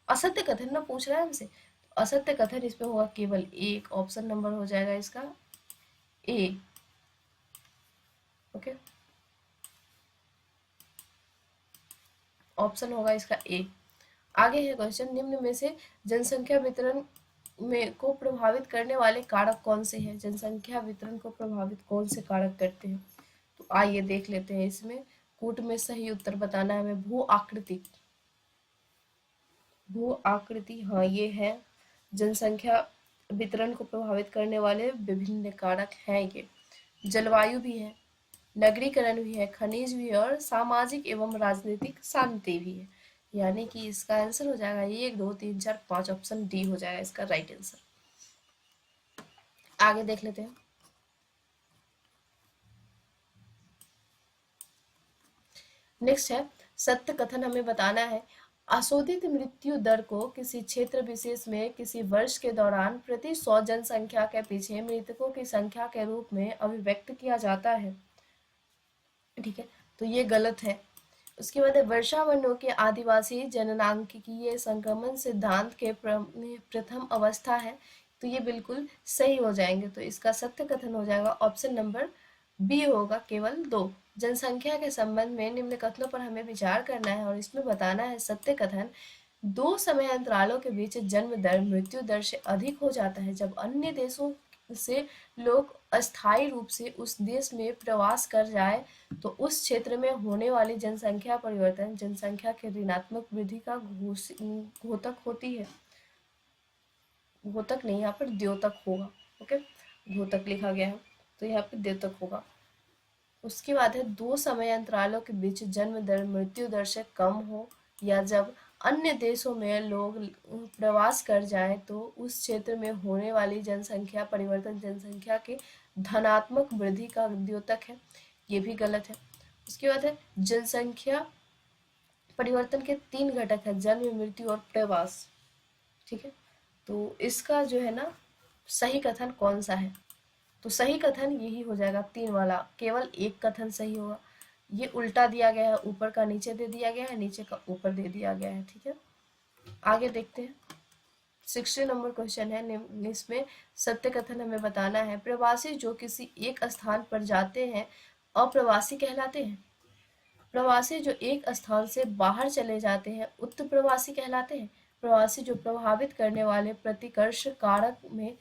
असत्य कथन ना पूछ रहा है हमसे, तो असत्य कथन इसमें होगा केवल 1, ऑप्शन नंबर हो जाएगा इसका ए। ओके, ऑप्शन होगा इसका ए। आगे है क्वेश्चन, निम्न में से जनसंख्या वितरण में को प्रभावित करने वाले कारक कौन से हैं? जनसंख्या वितरण को प्रभावित कौन से कारक करते हैं? तो आइए देख लेते हैं। इसमें कूट में सही उत्तर बताना है हमें। भू आकृति, भू आकृति, हाँ ये है। जनसंख्या वितरण को प्रभावित करने वाले विभिन्न कारक हैं ये। जलवायु भी है, नगरीकरण भी है, खनिज भी है और सामाजिक एवं राजनीतिक शांति भी है। यानी कि इसका आंसर हो जाएगा 1 2 3 4 5, ऑप्शन डी हो जाएगा इसका राइट आंसर। आगे देख लेते हैं। नेक्स्ट है सत्य कथन हमें बताना है। अशोधित मृत्यु दर को किसी क्षेत्र विशेष में किसी वर्ष के दौरान प्रति 100 जनसंख्या के पीछे मृतकों की संख्या के रूप में अभिव्यक्त किया जाता है, ठीक है, तो ये गलत है। उसके बाद है वर्षावनों के आदिवासी जननांकिकीय संक्रमण सिद्धांत के प्रथम अवस्था है, तो ये बिल्कुल सही हो जाएंगे। तो इसका सत्य कथन हो जाएगा ऑप्शन नंबर बी होगा, केवल 2। जनसंख्या के संबंध में निम्न कथनों पर हमें विचार करना है और इसमें बताना है सत्य कथन। 2 समय अंतरालों के बीच जन्म दर मृत्यु दर से अधिक हो जाता है जब अन्य देशों से लोग अस्थायी रूप से उस देश में प्रवास कर जाए, तो उस क्षेत्र में होने वाली जनसंख्या परिवर्तन जनसंख्या के ऋणात्मक वृद्धि का घोतक होती है। घोतक नहीं, यहाँ पर द्योतक होगा। ओके, घोतक लिखा गया है तो यहाँ पर द्योतक होगा। उसके बाद है 2 समय अंतरालों के बीच जन्म दर मृत्यु दर से कम हो या जब अन्य देशों में लोग प्रवास कर जाएं, तो उस क्षेत्र में होने वाली जनसंख्या परिवर्तन जनसंख्या के धनात्मक वृद्धि का द्योतक है, ये भी गलत है। उसके बाद है जनसंख्या परिवर्तन के 3 घटक है, जन्म मृत्यु और प्रवास। ठीक है, तो इसका जो है ना सही कथन कौन सा है? तो सही कथन यही हो जाएगा 3 वाला, केवल एक कथन सही होगा। ये उल्टा दिया गया है, ऊपर का नीचे दे दिया गया है, नीचे का ऊपर दे दिया गया है। ठीक है, आगे देखते हैं। 60 नंबर क्वेश्चन है, इसमें सत्य कथन हमें बताना है। प्रवासी जो किसी एक स्थान पर जाते हैं अप्रवासी कहलाते हैं। प्रवासी जो एक स्थान से बाहर चले जाते हैं उत्प्रवासी कहलाते हैं। प्रवासी जो प्रभावित करने वाले प्रतिकर्ष कारक में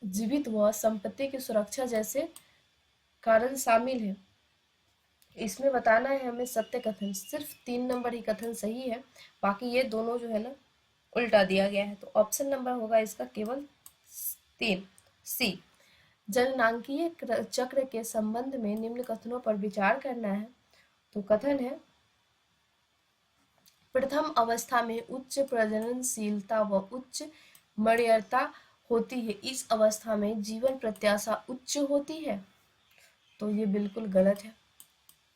जीवित व संपत्ति की सुरक्षा जैसे कारण शामिल है। इसमें बताना है हमें सत्य कथन। सिर्फ 3 नंबर ही कथन सही है, बाकी ये दोनों जो है ना उल्टा दिया गया है। तो ऑप्शन नंबर होगा इसका केवल 3, सी। जननांकीय चक्र के संबंध में निम्न कथनों पर विचार करना है। तो कथन है, प्रथम अवस्था में उच्च प्रजननशीलता व उच्च मर्यादा होती है। इस अवस्था में जीवन प्रत्याशा उच्च होती है। तो ये बिल्कुल गलत है।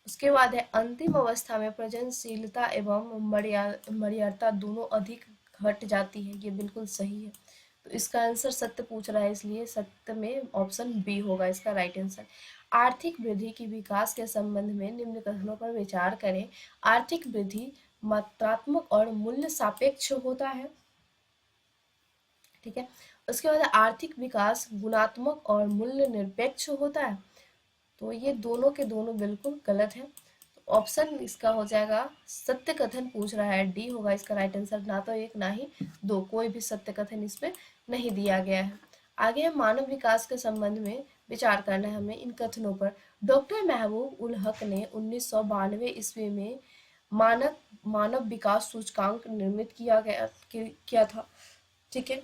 उसके बाद है, अंतिम अवस्था में प्रजननशीलता एवं मर्यादा दोनों अधिक घट जाती है। ये बिल्कुल सही है। तो इसका आंसर सत्य पूछ रहा है, इसलिए सत्य में ऑप्शन बी होगा इसका राइट आंसर। आर्थिक वृद्धि की विकास के संबंध में निम्न कथनों पर विचार करें। आर्थिक वृद्धि मात्रात्मक और मूल्य सापेक्ष होता है। ठीक है, उसके बाद आर्थिक विकास गुणात्मक और मूल्य निरपेक्ष होता है। तो ये दोनों के दोनों बिल्कुल गलत है। तो ऑप्शन इसका हो जाएगा, सत्य कथन पूछ रहा है, डी होगा इसका राइट आंसर। ना तो एक ना ही दो, कोई भी सत्य कथन इसमें नहीं दिया गया है। आगे है, मानव विकास के संबंध में विचार करना है हमें इन कथनों पर। डॉक्टर महबूब उल हक ने 1992 ईस्वी में मानव विकास सूचकांक निर्मित किया था। ठीक है,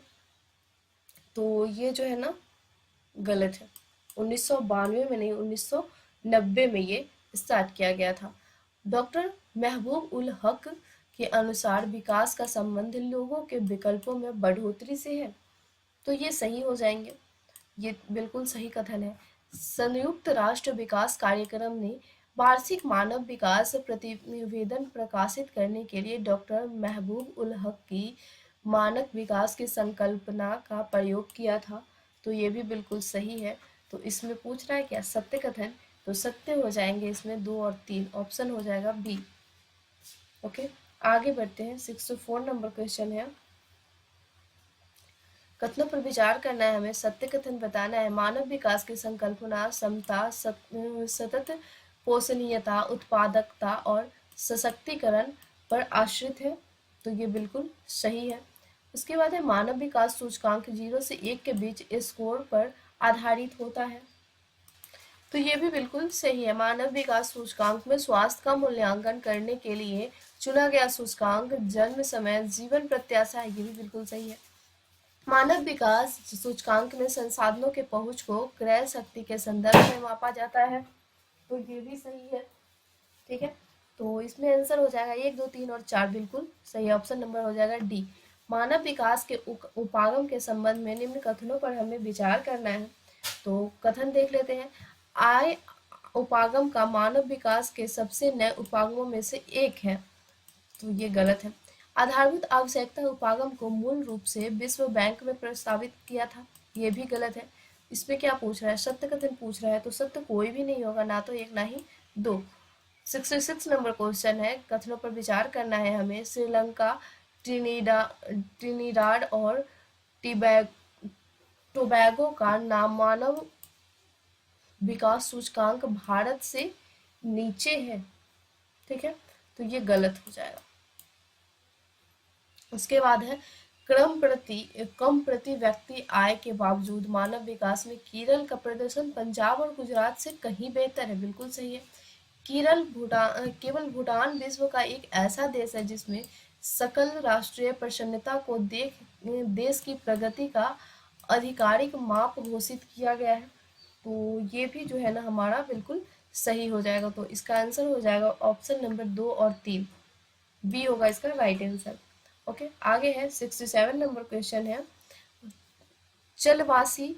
तो ये जो है ना गलत है। 1992 में नहीं, 1990 में ये स्टार्ट किया गया था। डॉक्टर महबूब उल हक के अनुसार विकास का संबंध लोगों के विकल्पों में बढ़ोतरी से है। तो ये सही हो जाएंगे, ये बिल्कुल सही कथन है। संयुक्त राष्ट्र विकास कार्यक्रम ने वार्षिक मानव विकास प्रतिवेदन प्रकाशित करने के लिए डॉक्टर महबूब उल हक की मानक विकास की संकल्पना का प्रयोग किया था। तो ये भी बिल्कुल सही है। तो इसमें पूछ रहा है क्या, सत्य कथन? तो सत्य हो जाएंगे इसमें 2 और 3, ऑप्शन हो जाएगा बी। ओके, आगे बढ़ते हैं। 64 नंबर क्वेश्चन है, कथनों पर विचार करना है हमें, सत्य कथन बताना है। मानव विकास की संकल्पना समता, सतत पोषणीयता, उत्पादकता और सशक्तिकरण पर आश्रित है। तो ये बिल्कुल सही है। उसके बाद है, मानव विकास सूचकांक 0 से 1 के बीच स्कोर पर आधारित होता है। तो ये भी बिल्कुल सही है। मानव विकास सूचकांक में स्वास्थ्य का मूल्यांकन करने के लिए चुना गया सूचकांक जन्म समय जीवन प्रत्याशा है। ये भी बिल्कुल सही है। मानव विकास सूचकांक में संसाधनों के पहुंच को क्रय शक्ति के संदर्भ में मापा जाता है। तो ये भी सही है। ठीक है, तो इसमें आंसर हो जाएगा 1, 2, 3 और 4 बिल्कुल सही। ऑप्शन नंबर हो जाएगा डी। मानव विकास के उपागम के संबंध में निम्न कथनों पर हमें विचार करना है। तो कथन देख लेते हैं। आय उपागम का मानव विकास के सबसे नए उपागमों में से एक है। तो ये गलत है। आधारभूत आवश्यकता उपागम को मूल रूप से विश्व बैंक में प्रस्तावित किया था। ये भी गलत है। इसमें क्या पूछ रहा है, सत्य कथन पूछ रहा है। तो सत्य कोई भी नहीं होगा, ना तो एक ना ही दो। 66 नंबर क्वेश्चन है, कथनों पर विचार करना है हमें। श्रीलंका, ट्रिनिडाड और टोबैगो का नाम मानव विकास सूचकांक भारत से नीचे है। ठीक है, तो ये गलत हो जाएगा। उसके बाद है, कम प्रति व्यक्ति आय के बावजूद मानव विकास में केरल का प्रदर्शन पंजाब और गुजरात से कहीं बेहतर है। बिल्कुल सही है। केवल भूटान विश्व का एक ऐसा देश है जिसमें सकल राष्ट्रीय प्रसन्नता को देश की प्रगति का आधिकारिक माप घोषित किया गया है। तो ये भी जो है ना हमारा बिल्कुल सही हो जाएगा। तो इसका आंसर हो जाएगा ऑप्शन नंबर 2 और 3, बी होगा इसका राइट आंसर। ओके, आगे है 67 नंबर क्वेश्चन है, जलवासी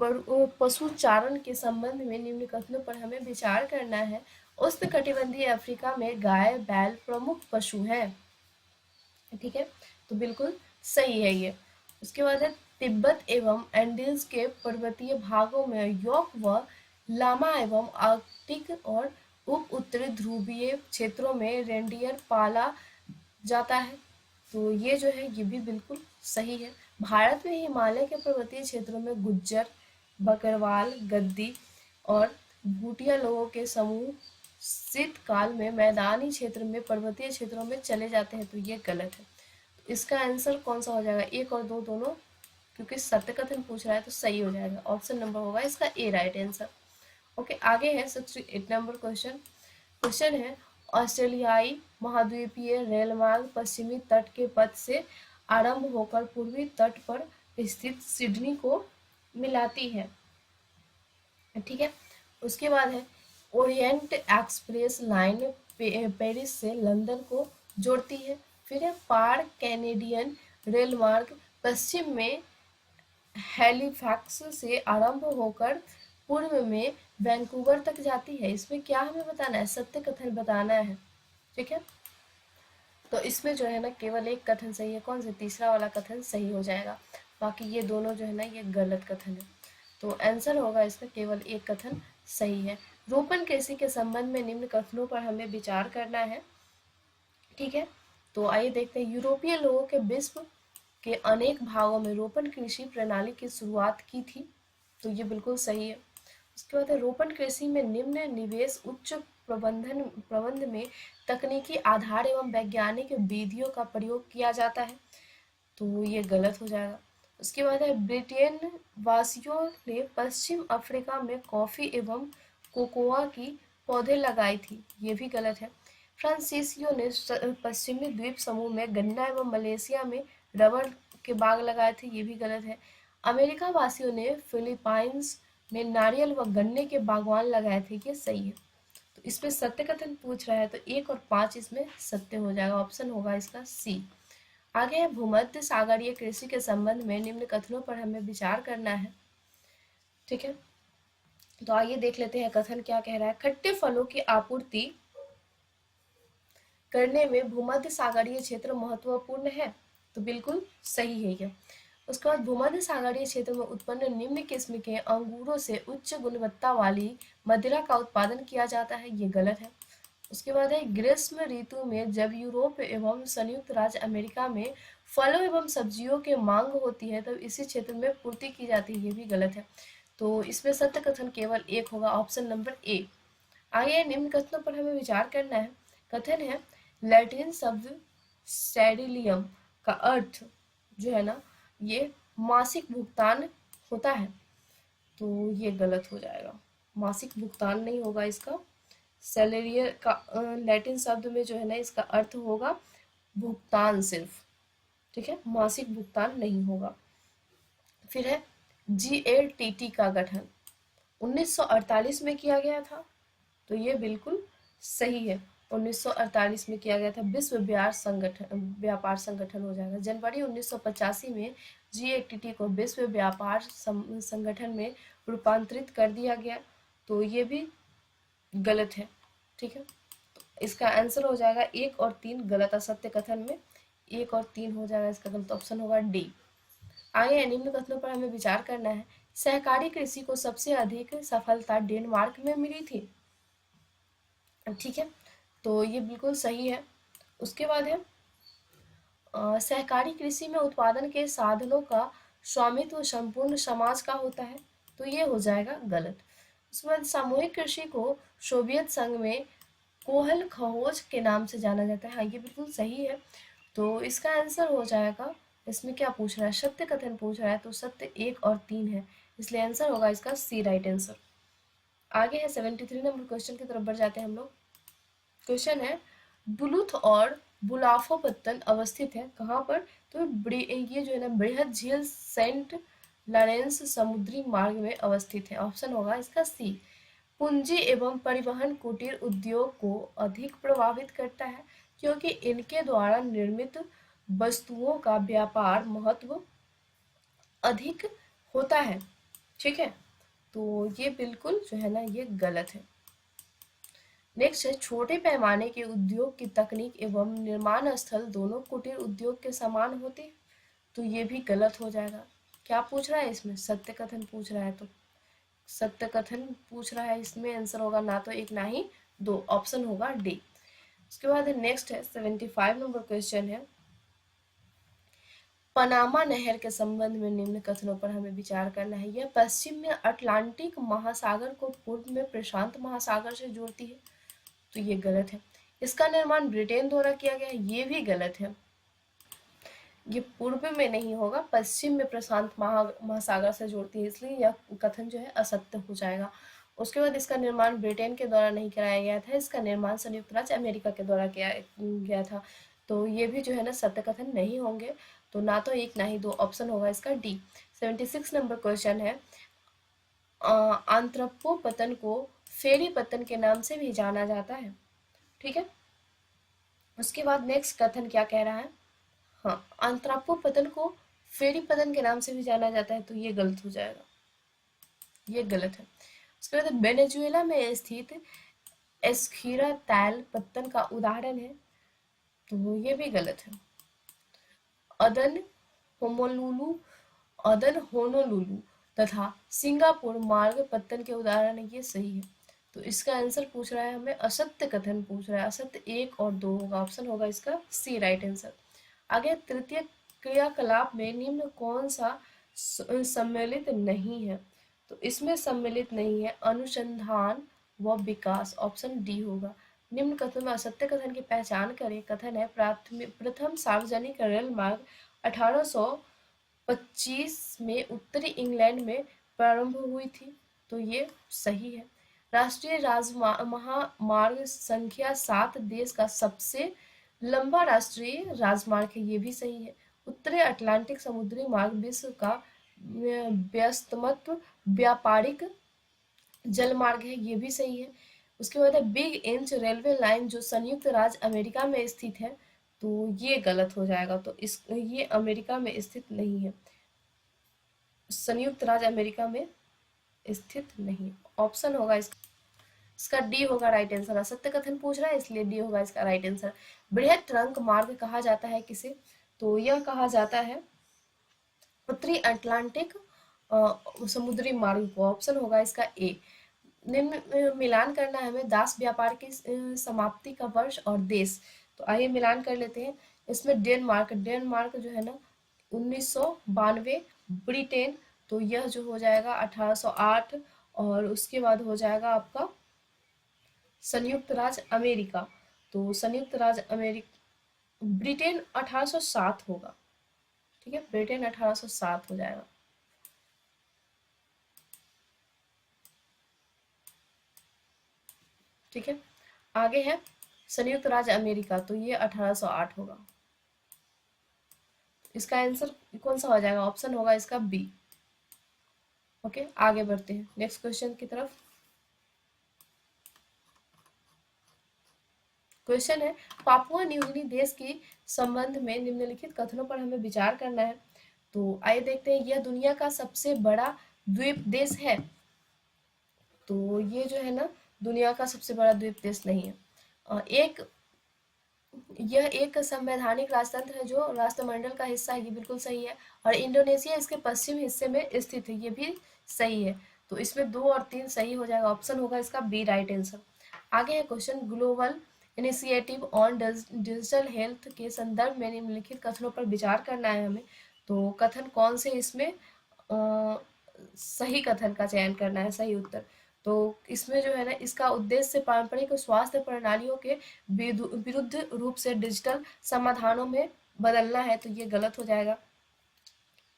पशु चारण के संबंध में निम्न कथनों पर हमें विचार करना है। उष्णकटिबंधीय अफ्रीका में गाय बैल प्रमुख पशु हैं। ठीक है, तो बिल्कुल सही है ये। उसके बाद है तिब्बत एवं एंडीज के पर्वतीय भागों में यॉक व लामा एवं आर्कटिक और उप उत्तरी ध्रुवीय क्षेत्रों में रेंडियर पाला जाता है। तो ये जो है ये भी बिल्कुल सही है। भारत में हिमालय के पर्वतीय क्षेत्रों में गुज्जर, बकरवाल, गद्दी और भूटिया लोगों के समूह शीतकाल में मैदानी क्षेत्र में पर्वतीय क्षेत्रों में चले जाते हैं। तो ये गलत है। तो इसका आंसर कौन सा हो जाएगा? एक और दो दोनों, क्योंकि सत्य कथन पूछ रहा है तो सही हो जाएगा। ऑप्शन नंबर होगा इसका ए राइट आंसर। ओके, आगे है 68 नंबर क्वेश्चन। क्वेश्चन है ऑस्ट्रेलियाई महाद्वीपीय रेल मार्ग पश्चिमी तट के पथ से आरंभ होकर पूर्वी तट पर स्थित सिडनी को मिलाती है। ठीक है। उसके बाद है ओरिएंट एक्सप्रेस लाइन पेरिस से लंदन को जोड़ती है। फिर है पार कैनेडियन रेल मार्ग पश्चिम में हैलिफैक्स से आरंभ होकर पूर्व में वैंकूवर तक जाती है। इसमें क्या हमें बताना है? सत्य कथन बताना है। ठीक है। तो इसमें जो है ना केवल एक कथन सही है। कौन सा? तीसरा वाला कथन सही हो जाएगा। बाकी ये दोनों जो है ना ये गलत कथन है। तो आंसर होगा इसका केवल एक कथन सही है। रोपण कृषि के संबंध में निम्न कथनों पर हमें विचार करना है। ठीक है। तो आइए देखते हैं। यूरोपीय लोगों के विश्व के अनेक भागों में रोपण कृषि प्रणाली की शुरुआत की थी। तो ये बिल्कुल सही है। उसके बाद है रोपण कृषि में निम्न निवेश उच्च प्रबंध में तकनीकी आधार एवं वैज्ञानिक विधियों का प्रयोग किया जाता है। तो ये गलत हो जाएगा। उसके बाद है ब्रिटेन वासियों ने पश्चिम अफ्रीका में कॉफी एवं कोकोआ की पौधे लगाई थी। ये भी गलत है। फ्रांसीसियों ने पश्चिमी द्वीप समूह में गन्ना एवं मलेशिया में रबर के बाग लगाए थे। ये भी गलत है। अमेरिका वासियों ने फिलीपाइंस में नारियल व गन्ने के बागवान लगाए थे। ये सही है। तो इसमें सत्य कथन पूछ रहा है तो 1 और 5 इसमें सत्य हो जाएगा। ऑप्शन होगा इसका सी। आगे है भूमध्य सागरीय कृषि के संबंध में निम्न कथनों पर हमें विचार करना है। ठीक है। तो आइए देख लेते हैं कथन क्या कह रहा है। खट्टे फलों की आपूर्ति करने में भूमध्य सागरीय क्षेत्र महत्वपूर्ण है। तो बिल्कुल सही है ये। उसके बाद भूमध्य सागरीय क्षेत्र में उत्पन्न निम्न किस्म के अंगूरों से उच्च गुणवत्ता वाली मदिरा का उत्पादन किया जाता है। ये गलत है। उसके बाद है ग्रीष्म ऋतु में जब यूरोप एवं संयुक्त राज्य अमेरिका में फलों एवं सब्जियों की मांग होती है तब इसी क्षेत्र में पूर्ति की जाती है। ये भी गलत है। तो इसमें सत्य कथन केवल एक होगा। Option number A. आगे निम्न कथनों पर हमें विचार करना है। कथन है लैटिन शब्द सैडिलियम का अर्थ जो है ना ये मासिक भुगतान होता है। तो ये गलत हो जाएगा। मासिक भुगतान नहीं होगा इसका। सैलरी का लैटिन शब्द में जो है ना इसका अर्थ होगा भुगतान सिर्फ। ठीक है। मासिक भुगतान नहीं होगा। फिर है GATT का गठन 1948 में किया गया था। तो ये बिल्कुल सही है। 1948 में किया गया था। विश्व व्यापार संगठन हो जाएगा। जनवरी 1985 में GATT को विश्व व्यापार संगठन में रूपांतरित कर दिया गया। तो ये भी गलत है। ठीक है। तो इसका आंसर हो जाएगा 1 और 3 गलत। असत्य कथन में 1 और 3 हो जाएगा। इसका गलत ऑप्शन होगा डी। आगे निम्न कथनों पर हमें विचार करना है। सहकारी कृषि को सबसे अधिक सफलता डेनमार्क में मिली थी। ठीक है। तो ये बिल्कुल सही है। उसके बाद है सहकारी कृषि में उत्पादन के साधनों का स्वामित्व संपूर्ण समाज का होता है। तो ये हो जाएगा गलत। उसके बाद सामूहिक कृषि को सोवियत संघ में कोहल खहोज के नाम से जाना जाता है। हाँ ये बिल्कुल सही है। तो इसका आंसर हो जाएगा। इसमें क्या पूछ रहा है? सत्य कथन पूछ रहा है। तो सत्य 1 और 3 है, इसलिए आंसर होगा इसका सी राइट आंसर। आगे है 73 नंबर क्वेश्चन की तरफ बढ़ जाते हैं हम लोग। क्वेश्चन है डुलुथ और बुलाफोपत्तन अवस्थित है कहाँ पर? तो ये जो है ना बृहद झील सेंट लॉरेंस समुद्री मार्ग में अवस्थित है। ऑप्शन होगा इसका सी। पूंजी एवं परिवहन कुटीर उद्योग को अधिक प्रभावित करता है क्योंकि इनके द्वारा निर्मित वस्तुओं का व्यापार महत्व अधिक होता है। ठीक है। तो ये बिल्कुल जो है ना ये गलत है। नेक्स्ट है छोटे पैमाने के उद्योग की तकनीक एवं निर्माण स्थल दोनों कुटीर उद्योग के समान होते हैं। तो ये भी गलत हो जाएगा। क्या पूछ रहा है इसमें? सत्य कथन पूछ रहा है, तो सत्य कथन पूछ रहा है, इसमें आंसर होगा ना तो एक ना ही दो, ऑप्शन होगा डी। उसके बाद नेक्स्ट है 75 नंबर क्वेश्चन है, पनामा नहर के संबंध में निम्न कथनों पर हमें विचार करना है। यह पश्चिम में अटलांटिक महासागर को पूर्व में प्रशांत महासागर से जोड़ती है, तो ये गलत है। इसका निर्माण ब्रिटेन द्वारा किया गया है, ये भी गलत है। ये पूर्व में नहीं होगा, पश्चिम में प्रशांत महासागर से जोड़ती है, इसलिए यह कथन जो है असत्य हो जाएगा। उसके बाद इसका निर्माण ब्रिटेन के द्वारा नहीं कराया गया था, इसका निर्माण संयुक्त राज्य अमेरिका के द्वारा किया गया था, तो ये भी जो है ना सत्य कथन नहीं होंगे, तो ना तो एक ना ही दो, ऑप्शन होगा इसका डी। 76 नंबर क्वेश्चन है, आंत्रपो पतन को फेरी पतन के नाम से भी जाना जाता है, ठीक है। उसके बाद नेक्स्ट कथन क्या कह रहा है, हाँ, आंत्रापो पतन को फेरी पतन के नाम से भी जाना जाता है, तो ये गलत हो जाएगा, ये गलत है। उसके बाद वेनेजुएला में स्थित एस्खीरा तैल पत्तन का उदाहरण है, तो ये भी गलत है। अदन होमोलुलु अदन होनोलुलु तथा सिंगापुर मार्ग पत्तन के उदाहरण है, ये सही है। तो इसका आंसर पूछ रहा है हमें, असत्य कथन पूछ रहा है, असत्य 1 और 2 होगा, ऑप्शन होगा इसका सी राइट आंसर। आगे तृतीय क्रियाकलाप में निम्न कौन सा सम्मिलित नहीं है, तो इसमें सम्मिलित नहीं है अनुसंधान व विकास, ऑप्शन डी होगा। निम्न कथन में असत्य कथन की पहचान करें। कथन है प्रथम सार्वजनिक रेल मार्ग 1825 में उत्तरी इंग्लैंड में प्रारंभ हुई थी, तो ये सही है। राष्ट्रीय महामार्ग संख्या 7 देश का सबसे लंबा राष्ट्रीय राजमार्ग है, ये भी सही है। उत्तरी अटलांटिक समुद्री मार्ग विश्व का व्यस्ततम व्यापारिक जलमार्ग है, ये भी सही है। उसके बाद है बिग इंच रेलवे लाइन जो संयुक्त राज्य अमेरिका में स्थित है, तो ये गलत हो जाएगा, तो ये अमेरिका में स्थित नहीं है, संयुक्त राज्य अमेरिका में स्थित नहीं, ऑप्शन होगा इसका डी होगा राइट आंसर। असत्य कथन पूछ रहा है इसलिए डी होगा इसका राइट आंसर। बृहद ट्रंक मार्ग कहा जाता है किसे, तो यह कहा जाता है उत्तरी अटलांटिक समुद्री मार्ग को, ऑप्शन होगा इसका ए। निम्न मिलान करना है हमें, दास व्यापार की समाप्ति का वर्ष और देश, तो आइए मिलान कर लेते हैं। इसमें डेनमार्क जो है ना 1992, ब्रिटेन तो यह जो हो जाएगा 1808, और उसके बाद हो जाएगा आपका संयुक्त राज्य अमेरिका, तो संयुक्त राज्य अमेरिका ब्रिटेन 1807 होगा, ठीक है, ब्रिटेन 1807 हो जाएगा। ठीक है, आगे है संयुक्त राज्य अमेरिका, तो ये 1808 होगा। इसका आंसर कौन सा हो जाएगा, ऑप्शन होगा इसका बी। ओके, आगे बढ़ते हैं नेक्स्ट क्वेश्चन की तरफ। क्वेश्चन है पापुआ न्यू गिनी देश के संबंध में निम्नलिखित कथनों पर हमें विचार करना है, तो आइए देखते हैं। यह दुनिया का सबसे बड़ा द्वीप देश है, तो ये जो है ना दुनिया का सबसे बड़ा द्वीप देश नहीं है। यह एक संवैधानिक राजतंत्र है जो राष्ट्रमंडल का हिस्सा है, ये बिल्कुल सही है। और इंडोनेशिया इसके पश्चिम हिस्से में स्थित है, ये भी सही है। तो इसमें 2 और 3 सही हो जाएगा, ऑप्शन होगा इसका बी राइट आंसर। आगे है question global initiative on digital health के संदर्भ में निम्नलिखित कथनों पर विचार करना है हमें, तो कथन कौन से इसमें सही कथन का चयन करना है, सही उत्तर। तो इसमें जो है ना इसका उद्देश्य पारंपरिक स्वास्थ्य प्रणालियों के विरुद्ध रूप से डिजिटल समाधानों में बदलना है, तो ये गलत हो जाएगा।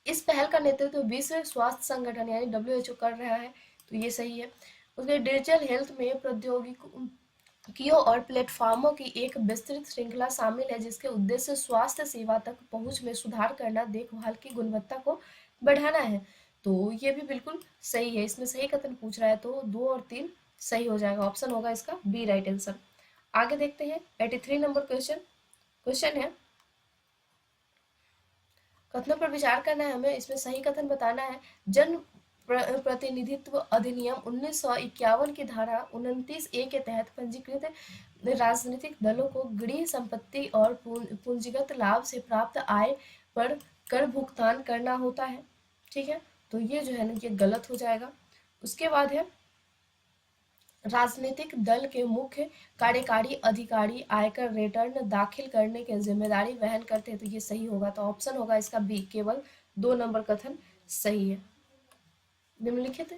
इस पहल का नेतृत्व विश्व स्वास्थ्य संगठन यानी WHO कर रहा है, तो ये सही है। उसके डिजिटल हेल्थ में प्रौद्योगिकियों और प्लेटफॉर्मों की एक विस्तृत श्रृंखला शामिल है जिसके उद्देश्य स्वास्थ्य सेवा तक पहुंच में सुधार करना, देखभाल की गुणवत्ता को बढ़ाना है, तो ये भी बिल्कुल सही है। इसमें सही कथन पूछ रहा है, तो 2 और 3 सही हो जाएगा, ऑप्शन होगा इसका बी राइट आंसर। आगे देखते हैं 83 नंबर क्वेश्चन है कथनों पर विचार करना है हमें, इसमें सही कथन बताना है। जन प्रतिनिधित्व अधिनियम 1951 की धारा 29A के तहत पंजीकृत राजनीतिक दलों को गृह संपत्ति और पूंजीगत लाभ से प्राप्त आय पर कर भुगतान करना होता है। ठीक है, तो ये जो है ना ये गलत हो जाएगा। उसके बाद है राजनीतिक दल के मुख्य कार्यकारी अधिकारी आयकर रिटर्न दाखिल करने की जिम्मेदारी वहन करते हैं, तो ये सही होगा। तो ऑप्शन होगा इसका बी, केवल 2 नंबर कथन सही है। निम्नलिखित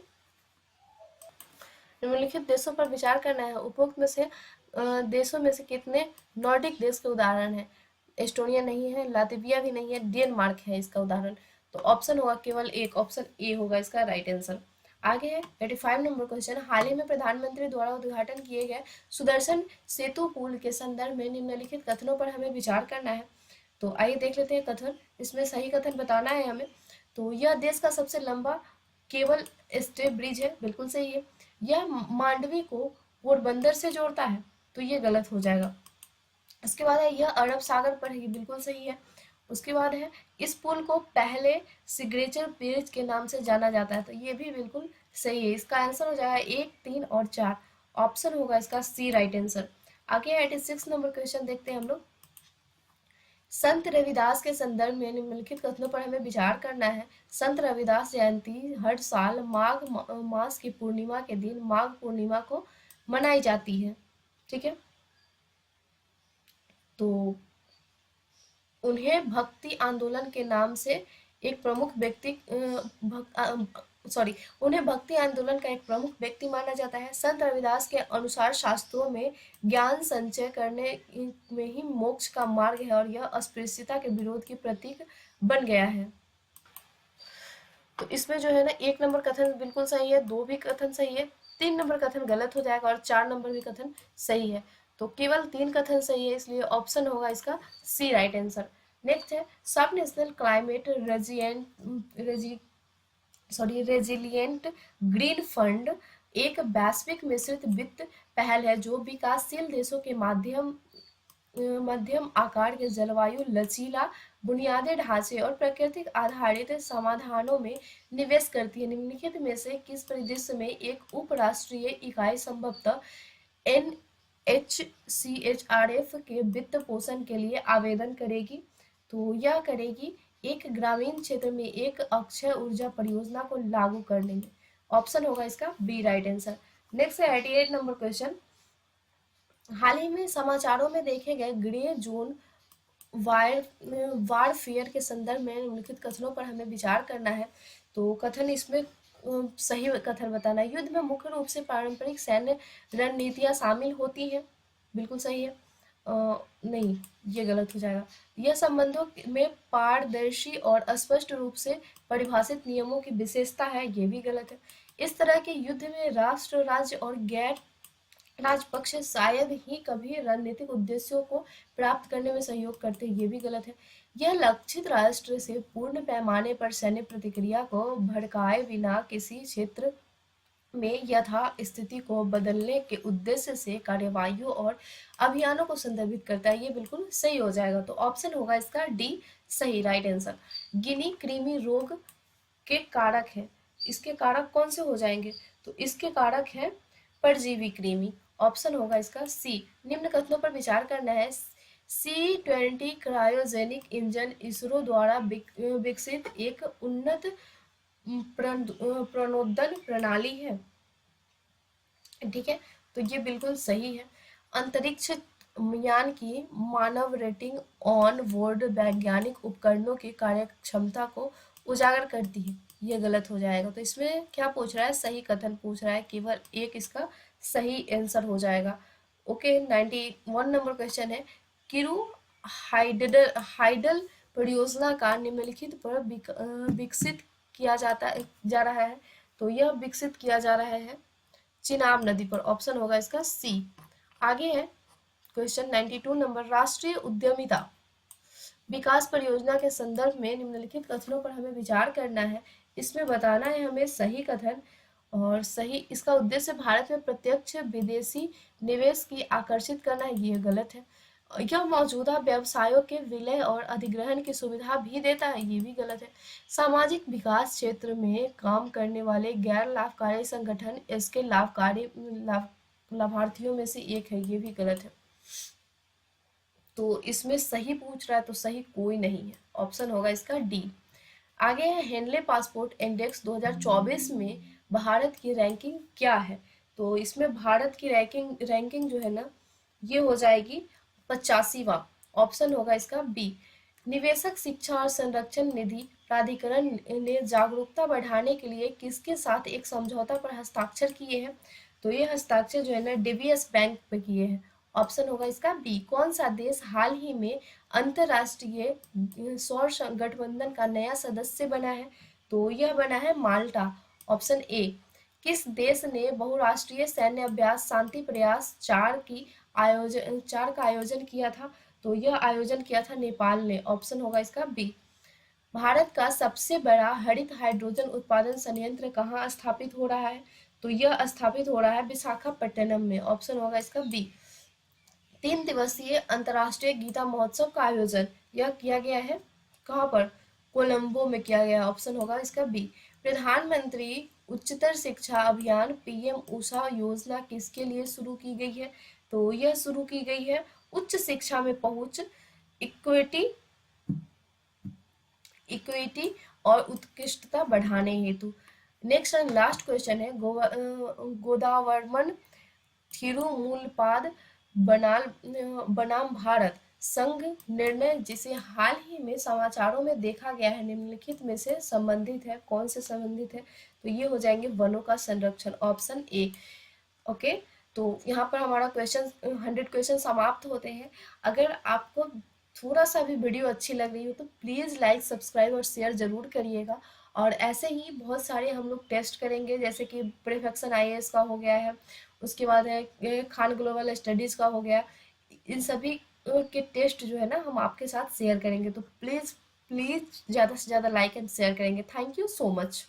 निम्नलिखित देशों पर विचार करना है। उपरोक्त में से देशों में से कितने नॉर्डिक देश के उदाहरण हैं? एस्टोनिया नहीं है, लातविया भी नहीं है, डेनमार्क है इसका उदाहरण। तो ऑप्शन होगा केवल एक, ऑप्शन ए होगा इसका राइट आंसर। आगे है 85 नंबर क्वेश्चन। हाल ही में प्रधानमंत्री द्वारा उद्घाटन किए गए सुदर्शन सेतु पुल के संदर्भ में निम्नलिखित कथनों पर हमें विचार करना है। तो आइए देख लेते हैं कथन, इसमें सही कथन बताना है हमें। तो यह देश का सबसे लंबा केबल स्टे ब्रिज है, बिल्कुल सही है। यह मांडवी को पोरबंदर से जोड़ता है, तो ये गलत हो जाएगा। इसके बाद है यह अरब सागर पर है, ये बिल्कुल सही है। उसके बाद है इस पुल को पहले सिग्नेचर ब्रिज के नाम से जाना जाता है, तो ये भी बिल्कुल सही है। इसका आंसर हो जाएगा 1, 3 और 4, ऑप्शन होगा इसका सी राइट आंसर। आगे 86 नंबर क्वेश्चन देखते हैं हम लोग। संत रविदास के संदर्भ में निम्नलिखित कथनों पर हमें विचार करना है। संत रविदास जयंती हर साल माघ मास की पूर्णिमा के दिन माघ पूर्णिमा को मनाई जाती है। ठीक है, तो उन्हें भक्ति आंदोलन के नाम से एक प्रमुख व्यक्ति उन्हें भक्ति आंदोलन का एक प्रमुख व्यक्ति माना जाता है। संत रविदास के अनुसार शास्त्रों में ज्ञान संचय करने में ही मोक्ष का मार्ग है और यह अस्पृश्यता के विरोध की प्रतीक बन गया है। तो इसमें जो है ना 1 नंबर कथन बिल्कुल सही है, 2 भी कथन सही है, 3 नंबर कथन गलत हो जाएगा और 4 नंबर भी कथन सही है। तो केवल 3 कथन सही है, इसलिए ऑप्शन होगा इसका सी राइट आंसर। नेक्स्ट है सब national climate resilient green fund एक वैश्विक मिश्रित वित्त पहल है जो विकासशील देशों के मध्यम आकार के जलवायु लचीला बुनियादी ढांचे और प्राकृतिक आधारित समाधानों में निवेश करती है। निम्नलिखित में से किस परिदृश्य में एक उपराष्ट्रीय इकाई संभवतः NHCHRF के वित्त पोषण के लिए आवेदन करेगी? तो यह करेगी एक ग्रामीण क्षेत्र में एक अक्षय ऊर्जा परियोजना को लागू करने में। ऑप्शन होगा इसका बी राइट आंसर। नेक्स्ट है 88 नंबर क्वेश्चन। हाल ही में समाचारों में देखे गए ग्रे जोन वारफेयर के संदर्भ में निम्नलिखित कथनों पर हमें विचार करना है। तो कथन इसमें सही कथन बताना है। युद्ध में मुख्य रूप से पारंपरिक सैन्य रणनीतियां शामिल होती हैं, बिल्कुल सही है। नहीं, ये गलत हो जाएगा। यह संबंधों में पारदर्शी और स्पष्ट रूप से परिभाषित नियमों की विशेषता है, ये भी गलत है। इस तरह के युद्ध में राष्ट्र, राज्य और गैर राजपक्ष शायद ही कभी रणनीतिक उद्देश्यों को प्राप्त करने में सहयोग करते, ये भी गलत है। यह लक्षित राष्ट्र से पूर्ण पैमाने पर सैन्य प्रतिक्रिया को भड़काए बिना किसी क्षेत्र में यथा स्थिति को बदलने के उद्देश्य से कार्यवाहियों और अभियानों को संदर्भित करता है, ये बिल्कुल सही हो जाएगा। तो ऑप्शन होगा इसका डी सही राइट आंसर। गिनी कृमि रोग के कारक है, इसके कारक कौन से हो जाएंगे? तो इसके कारक है परजीवी कृमि, ऑप्शन होगा इसका सी। निम्न कथनों पर विचार करना है। C-20 क्रायोजेनिक इंजन इसरो द्वारा विकसित एक उन्नत प्रणोदन प्रणाली है। ठीक है, तो ये बिल्कुल सही है। अंतरिक्ष यान की मानव रेटिंग ऑन बोर्ड वैज्ञानिक उपकरणों की कार्यक्षमता को उजागर करती है, ये गलत हो जाएगा। तो इसमें क्या पूछ रहा है? सही कथन पूछ रहा है, केवल एक इसका सही आंसर हो जाएगा। ओके, 91 नंबर क्वेश्चन है। किरू हाइडल परियोजना का निम्नलिखित पर विकसित किया जा रहा है। तो यह विकसित किया जा रहा है चिनाब नदी पर, ऑप्शन होगा इसका सी। आगे है क्वेश्चन 92 नंबर। राष्ट्रीय उद्यमिता विकास परियोजना के संदर्भ में निम्नलिखित कथनों पर हमें विचार करना है। इसमें बताना है हमें सही कथन और सही इसका उद्देश्य भारत में प्रत्यक्ष विदेशी निवेश की आकर्षित करना है, ये गलत है। यह मौजूदा व्यवसायों के विलय और अधिग्रहण की सुविधा भी देता है, ये भी गलत है। सामाजिक विकास क्षेत्र में काम करने वाले गैर लाभकारी संगठन इसके लाभार्थियों में से एक है, ये भी गलत है। तो इसमें सही पूछ रहा है तो सही कोई नहीं है, ऑप्शन होगा इसका डी। आगे है हेनले पासपोर्ट इंडेक्स 2024 में भारत की रैंकिंग क्या है। तो इसमें भारत की रैंकिंग रैंकिंग जो है ना, ये हो जाएगी 85वां। ऑप्शन होगा इसका बी। निवेशक शिक्षा और संरक्षण निधि प्राधिकरण ने जागरूकता बढ़ाने के लिए किसके साथ एक समझौता पर हस्ताक्षर किए हैं। तो ये हस्ताक्षर जो है ना डीबीएस बैंक पे किए हैं। ऑप्शन होगा इसका बी। कौन सा देश हाल ही में अंतरराष्ट्रीय सौर गठबंधन का नया सदस्य बना है। तो यह बना है माल्टा। Option A. किस देश ने बहुराष्ट्रीय सैन्य अभ्यास शांति प्रयास 4 का आयोजन किया था। तो यह आयोजन किया था नेपाल ने। ऑप्शन होगा इसका बी। भारत का सबसे बड़ा हरित हाइड्रोजन उत्पादन संयंत्र कहाँ स्थापित हो रहा है। तो यह स्थापित हो रहा है विशाखापट्टनम में। ऑप्शन होगा इसका बी। 3 दिवसीय अंतर्राष्ट्रीय गीता महोत्सव का आयोजन यह किया गया है कहाँ पर, कोलंबो में किया गया है। ऑप्शन होगा इसका बी। प्रधानमंत्री उच्चतर शिक्षा अभियान पीएम उषा योजना किसके लिए शुरू की गई है। तो यह शुरू की गई है उच्च शिक्षा में पहुंच, इक्विटी इक्विटी और उत्कृष्टता बढ़ाने हेतु। नेक्स्ट एंड लास्ट क्वेश्चन है गोदावरमन थिरुमूलपाद बनाल बनाम भारत संघ निर्णय जिसे हाल ही में समाचारों में देखा गया है निम्नलिखित में से संबंधित है, कौन से संबंधित है। तो ये हो जाएंगे वनों का संरक्षण। Option A. ओके, तो यहाँ पर हमारा क्वेश्चन 100 क्वेश्चन समाप्त होते हैं। अगर आपको थोड़ा सा भी वीडियो अच्छी लग रही हो तो प्लीज़ लाइक सब्सक्राइब और शेयर ज़रूर करिएगा। और ऐसे ही बहुत सारे हम लोग टेस्ट करेंगे, जैसे कि प्रिफेक्शन आईएएस का हो गया है, उसके बाद है खान ग्लोबल स्टडीज़ का हो गया। इन सभी के टेस्ट जो है ना हम आपके साथ शेयर करेंगे। तो प्लीज़ प्लीज़ ज़्यादा से ज़्यादा लाइक एंड शेयर करेंगे। Thank you so much.